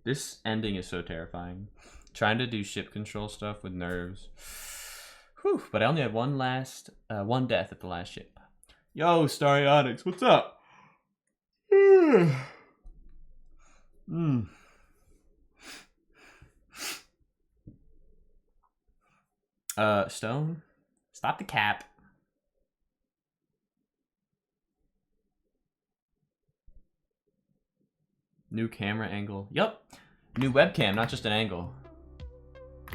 Speaker 1: This ending is so terrifying. Trying to do ship control stuff with nerves. Whew, but I only had one death at the last ship. Yo, Starry Onyx, what's up? Stone? Stop the cap. New camera angle. Yup. New webcam, not just an angle.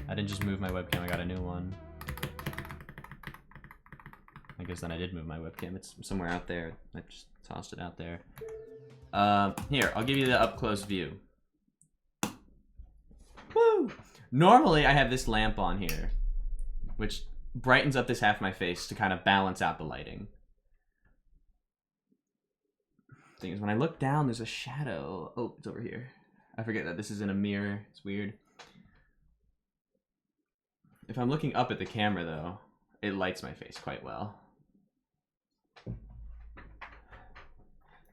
Speaker 1: I didn't just move my webcam, I got a new one. I guess then I did move my webcam. It's somewhere out there. I just tossed it out there. Here, I'll give you the up-close view. Woo! Normally, I have this lamp on here, which brightens up this half of my face to kind of balance out the lighting. Thing is, when I look down, there's a shadow. Oh, it's over here. I forget that this is in a mirror. It's weird. If I'm looking up at the camera, though, it lights my face quite well.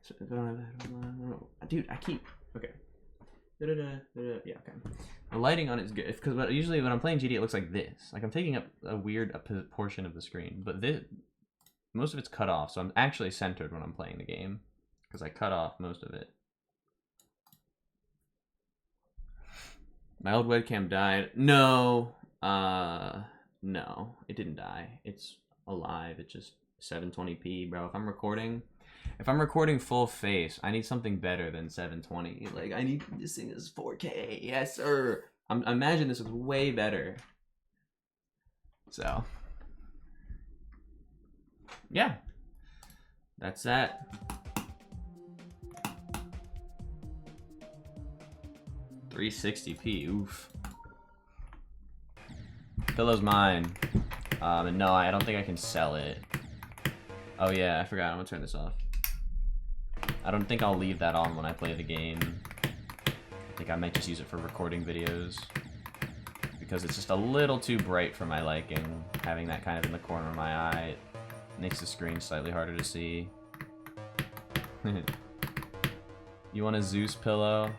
Speaker 1: So if I don't have that, dude, I keep okay. Yeah, okay. The lighting on it is good because usually when I'm playing GD, it looks like this. Like I'm taking up a weird portion of the screen, but this most of it's cut off, so I'm actually centered when I'm playing the game because I cut off most of it. My old webcam died. No, no, it didn't die. It's alive. It's just 720p, bro. If I'm recording full face, I need something better than 720. Like I need this thing is 4K. Yes, sir. I imagine this is way better. So, yeah, that's that. $360p. Oof. Pillow's mine. And no, I don't think I can sell it. Oh yeah, I forgot. I'm gonna turn this off. I don't think I'll leave that on when I play the game. I think I might just use it for recording videos. Because it's just a little too bright for my liking. Having that kind of in the corner of my eye. It makes the screen slightly harder to see. You want a Zeus pillow?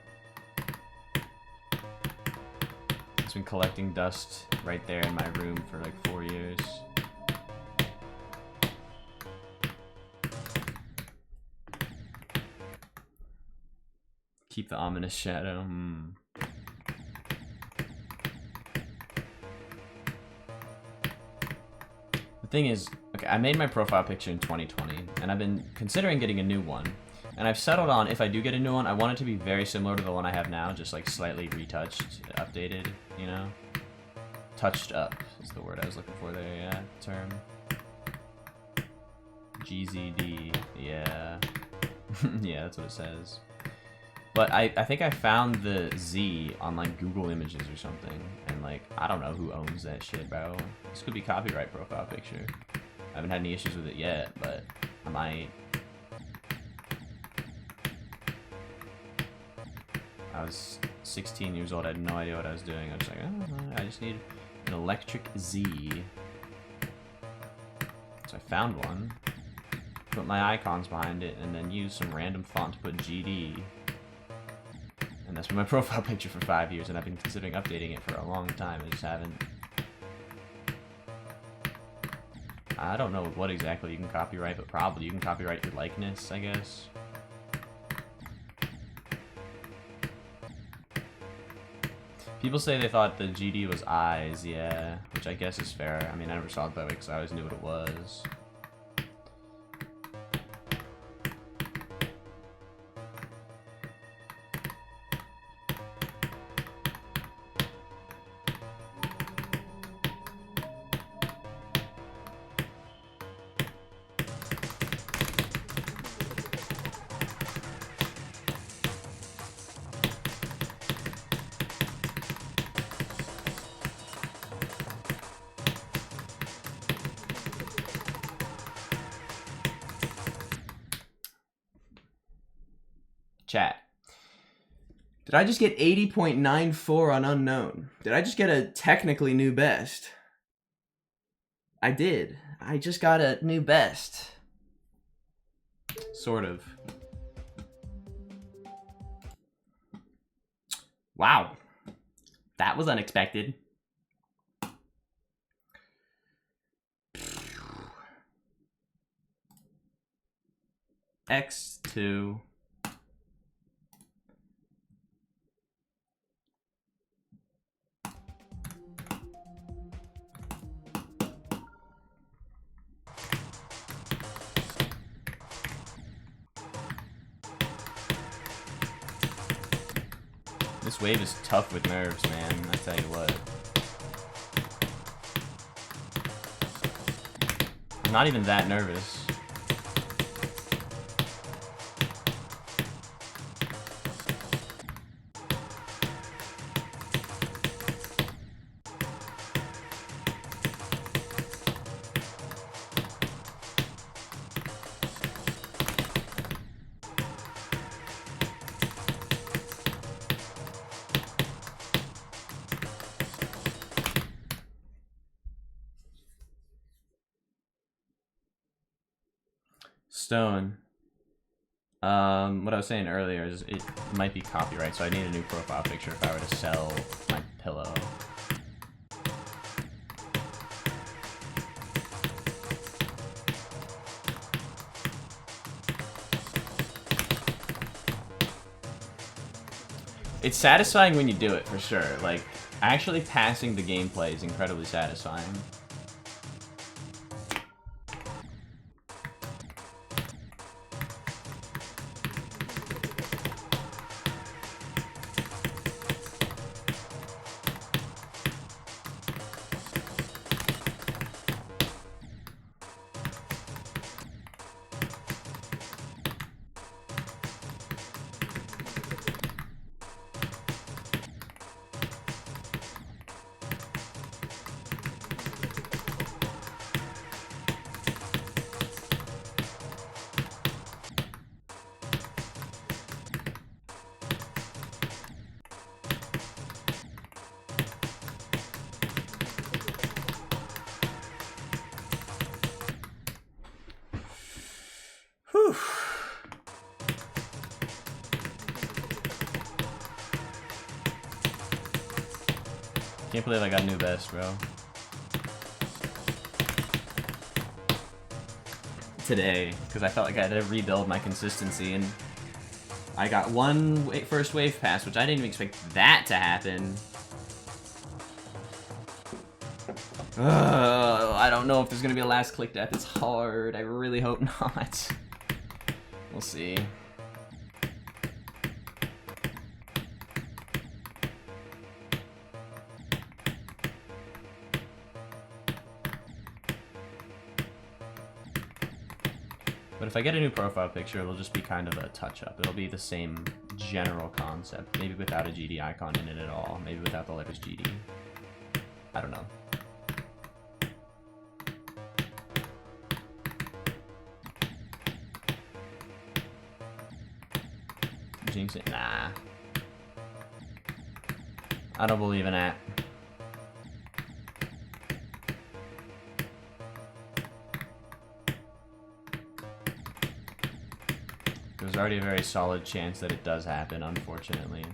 Speaker 1: It's been collecting dust right there in my room for like 4 years. Keep the ominous shadow. The thing is, okay, I made my profile picture in 2020, and I've been considering getting a new one. And I've settled on, if I do get a new one, I want it to be very similar to the one I have now, just like slightly retouched, updated, you know? Touched up is the word I was looking for there, yeah, term. GZD, yeah. Yeah, that's what it says. But I think I found the Z on like Google Images or something, and like, I don't know who owns that shit, bro. This could be copyright profile picture. I haven't had any issues with it yet, but I might. I was 16 years old, I had no idea what I was doing. I was like, oh, I just need an electric Z. So I found one, put my icons behind it, and then used some random font to put GD. And that's been my profile picture for 5 years, and I've been considering updating it for a long time. I just haven't. I don't know what exactly you can copyright, but probably you can copyright your likeness, I guess. People say they thought the GD was eyes, yeah, which I guess is fair. I mean, I never saw it that way because I always knew what it was. Chat. Did I just get 80.94 on unknown? Did I just get a technically new best? I did. I just got a new best. Sort of. Wow. That was unexpected. X2. This wave is tough with nerves, man. I tell you what. I'm not even that nervous. Stone. What I was saying earlier is it might be copyright, so I need a new profile picture if I were to sell my pillow. It's satisfying when you do it, for sure. Like, actually passing the gameplay is incredibly satisfying. Whew. Can't believe I got new best, bro. Today, because I felt like I had to rebuild my consistency, and I got one first wave pass, which I didn't even expect that to happen. I don't know if there's gonna be a last click death. It's hard. I really hope not. We'll see. But if I get a new profile picture, it'll just be kind of a touch-up. It'll be the same general concept. Maybe without a GD icon in it at all. Maybe without the letters GD. I don't know. Jinx it? Nah. I don't believe in that. There's already a very solid chance that it does happen, unfortunately.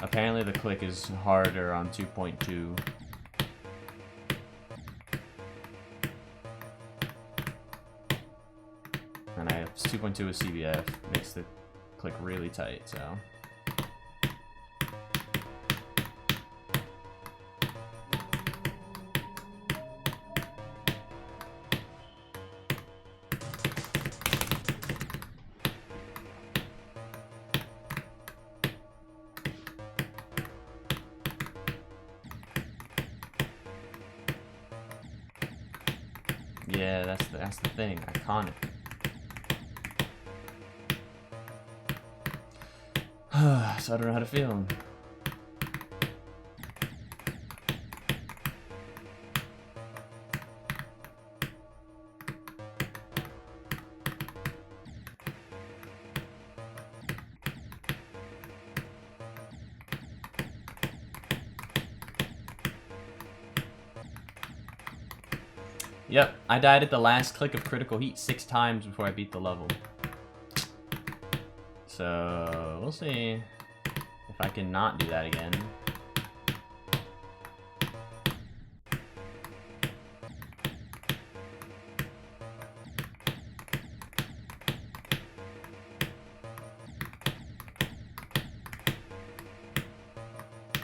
Speaker 1: Apparently the click is harder on 2.2. And 2.2 with CBF makes the click really tight, so. Yeah, that's the thing. Iconic. So I don't know how to feel. Yep, I died at the last click of Critical Heat 6 times before I beat the level. So, we'll see if I can not do that again.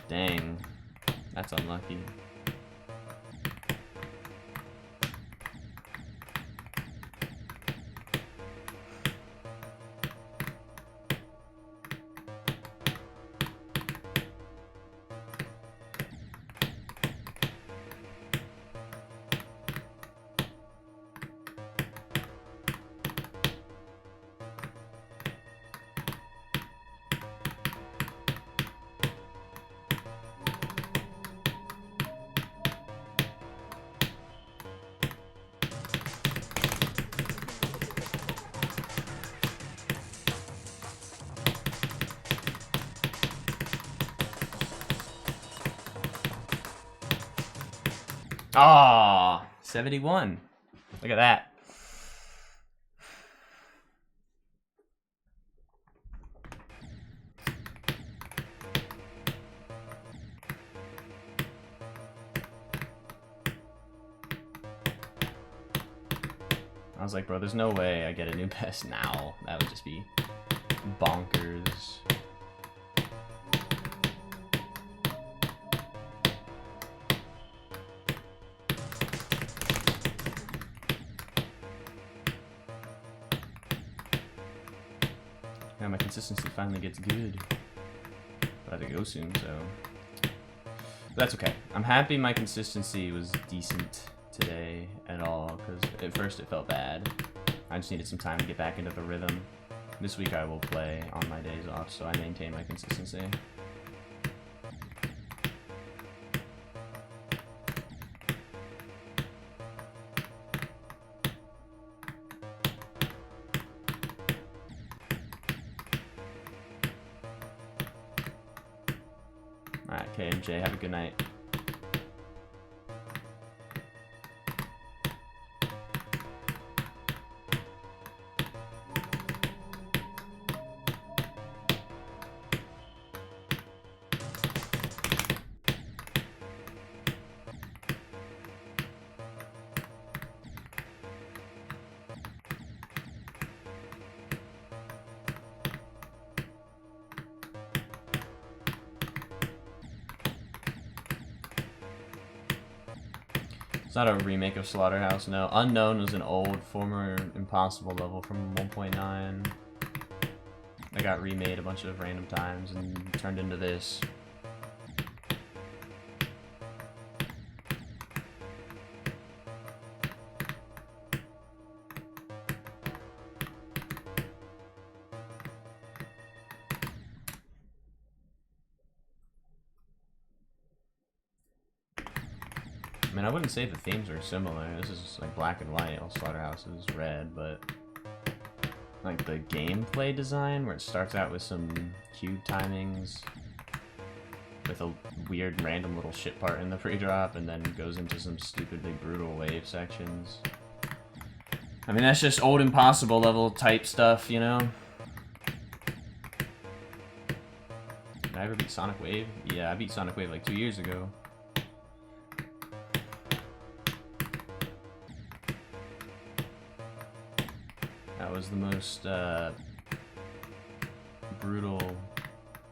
Speaker 1: Dang, that's unlucky. Ah, 71. Look at that. I was like, bro, there's no way I get a new best now. That would just be bonkers. Yeah, my consistency finally gets good. But I have to go soon, so... But that's okay. I'm happy my consistency was decent today at all, because at first it felt bad. I just needed some time to get back into the rhythm. This week I will play on my days off, so I maintain my consistency. Alright, KMJ, have a good night. It's not a remake of Slaughterhouse, no. Unknown was an old, former Impossible level from 1.9. That got remade a bunch of random times and turned into this. I mean, I wouldn't say the themes are similar. This is like black and white. All Slaughterhouse is red, but like the gameplay design, where it starts out with some cube timings, with a weird random little shit part in the pre-drop, and then goes into some stupidly brutal wave sections. I mean, that's just old Impossible level type stuff, you know? Did I ever beat Sonic Wave? Yeah, I beat Sonic Wave like 2 years ago. That was the most brutal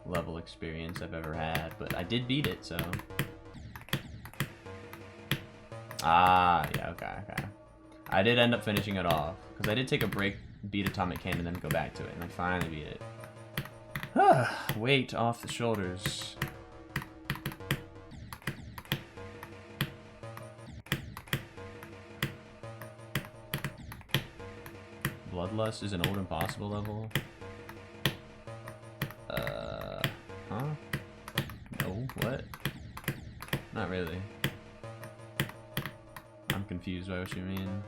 Speaker 1: level experience I've ever had, but I did beat it, so... Ah, yeah, okay. I did end up finishing it off, because I did take a break, beat Atomic Cannon, and then go back to it, and I finally beat it. Weight off the shoulders. Bloodlust is an old Impossible level. Huh? No, what? Not really. I'm confused by what you mean.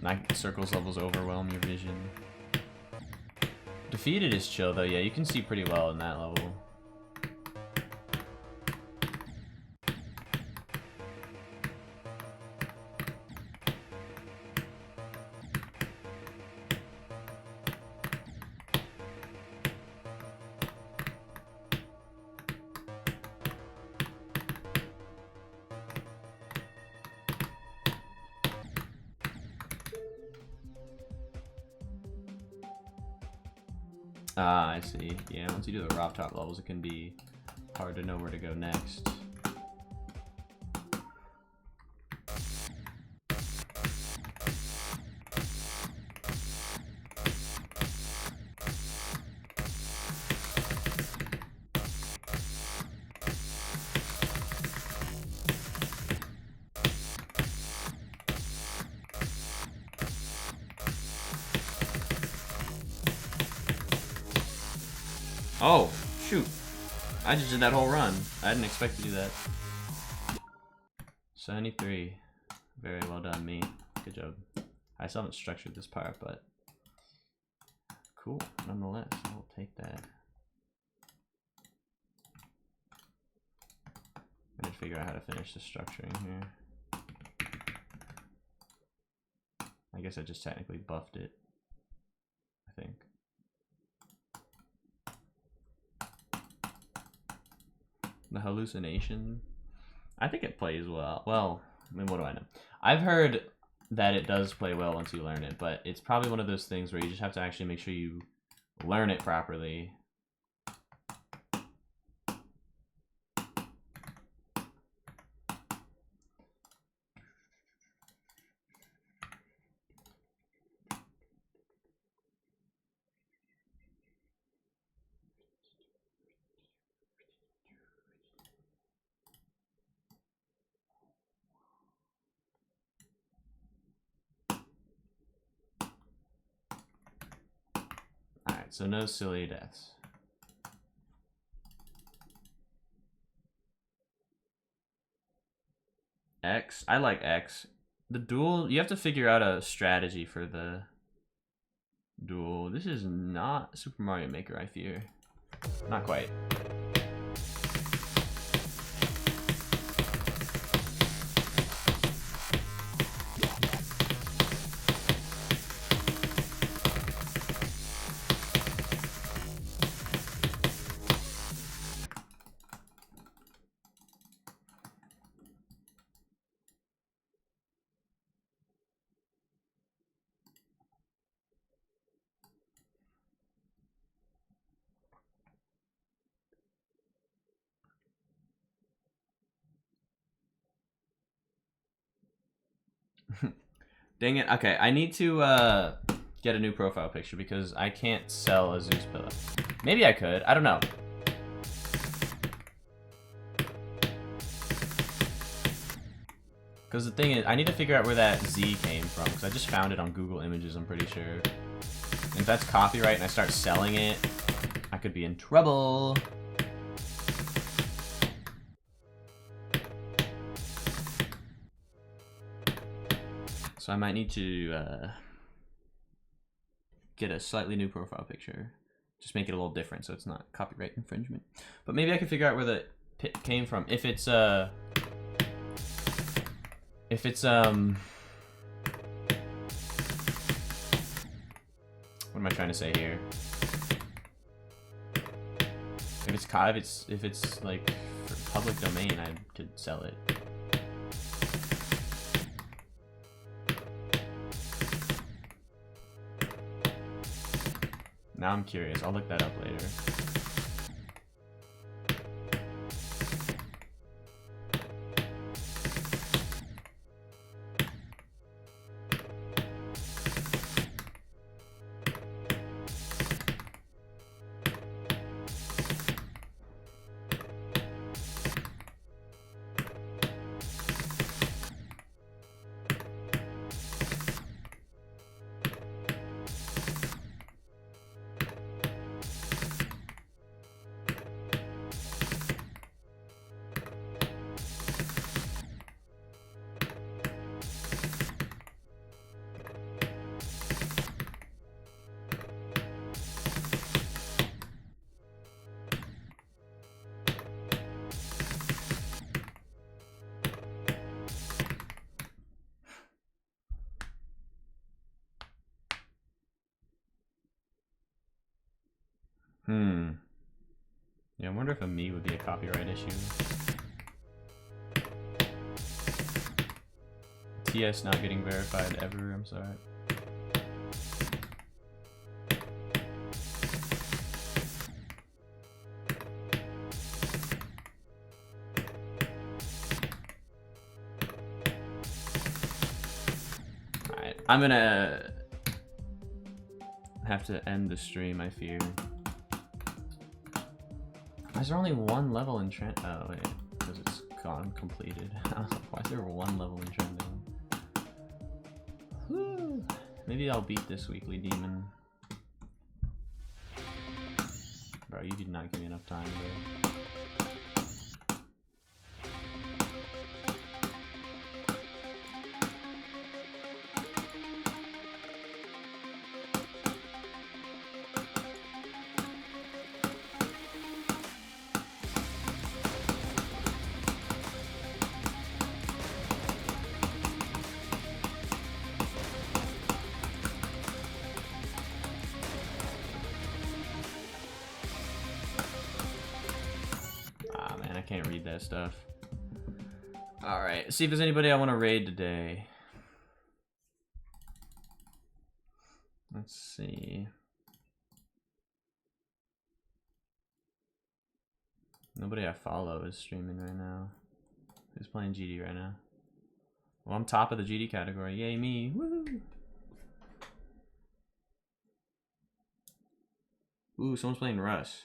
Speaker 1: Night Circles levels overwhelm your vision. Defeated is chill though, yeah, you can see pretty well in that level. Ah, I see. Yeah, once you do the rock top levels, it can be hard to know where to go next. Oh, shoot. I just did that whole run. I didn't expect to do that. 73. Very well done, me. Good job. I still haven't structured this part, but cool. Nonetheless, I'll take that. I need to figure out how to finish the structuring here. I guess I just technically buffed it, I think. The hallucination, I think it plays well. Well, I mean, what do I know? I've heard that it does play well once you learn it, but it's probably one of those things where you just have to actually make sure you learn it properly. Alright, so no silly deaths. X? I like X. The duel, you have to figure out a strategy for the duel. This is not Super Mario Maker, I fear. Not quite. Dang it. Okay, I need to get a new profile picture because I can't sell a Zeus pillow. Maybe I could. I don't know. Because the thing is, I need to figure out where that Z came from, because I just found it on Google Images, I'm pretty sure. And if that's copyright and I start selling it, I could be in trouble. So I might need to get a slightly new profile picture. Just make it a little different so it's not copyright infringement. But maybe I can figure out where the pit came from. If it's what am I trying to say here? If it's like for public domain, I could sell it. Now I'm curious. I'll look that up later. Yeah, I wonder if a me would be a copyright issue. TS not getting verified ever, I'm sorry. Alright, I'm gonna have to end the stream, I fear. Why is there only one level in Trend? Oh wait, because it's gone completed. I was like, why is there one level in Trending? Whew. Maybe I'll beat this weekly demon. Bro, you did not give me enough time, bro. Can't read that stuff. Alright, see if there's anybody I want to raid today. Let's see. Nobody I follow is streaming right now. Who's playing GD right now? Well, I'm top of the GD category. Yay me. Woo! Ooh, someone's playing Rush.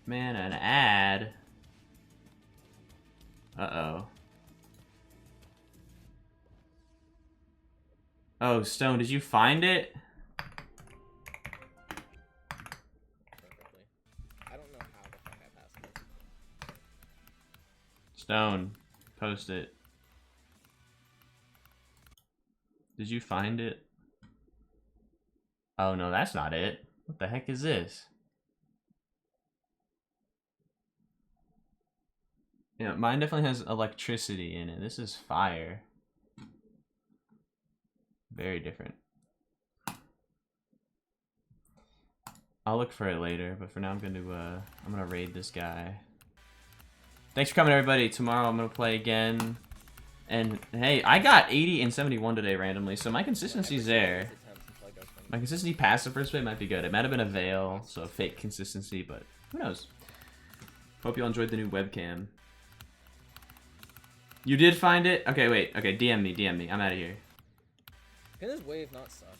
Speaker 1: Man, an ad. Uh-oh. Oh, Stone, did you find it?
Speaker 2: Perfectly. I don't know how the fuck I passed it.
Speaker 1: Stone, post it. Did you find it? Oh no, that's not it. What the heck is this? Yeah, mine definitely has electricity in it. This is fire. Very different. I'll look for it later, but for now I'm gonna raid this guy. Thanks for coming, everybody. Tomorrow I'm gonna play again. And hey, I got 80 and 71 today randomly, so my consistency's there. My consistency past the first play might be good. It might have been a veil, so a fake consistency, but who knows? Hope you all enjoyed the new webcam. You did find it? Okay, wait. Okay, DM me. I'm out of here.
Speaker 2: Can this wave not suck?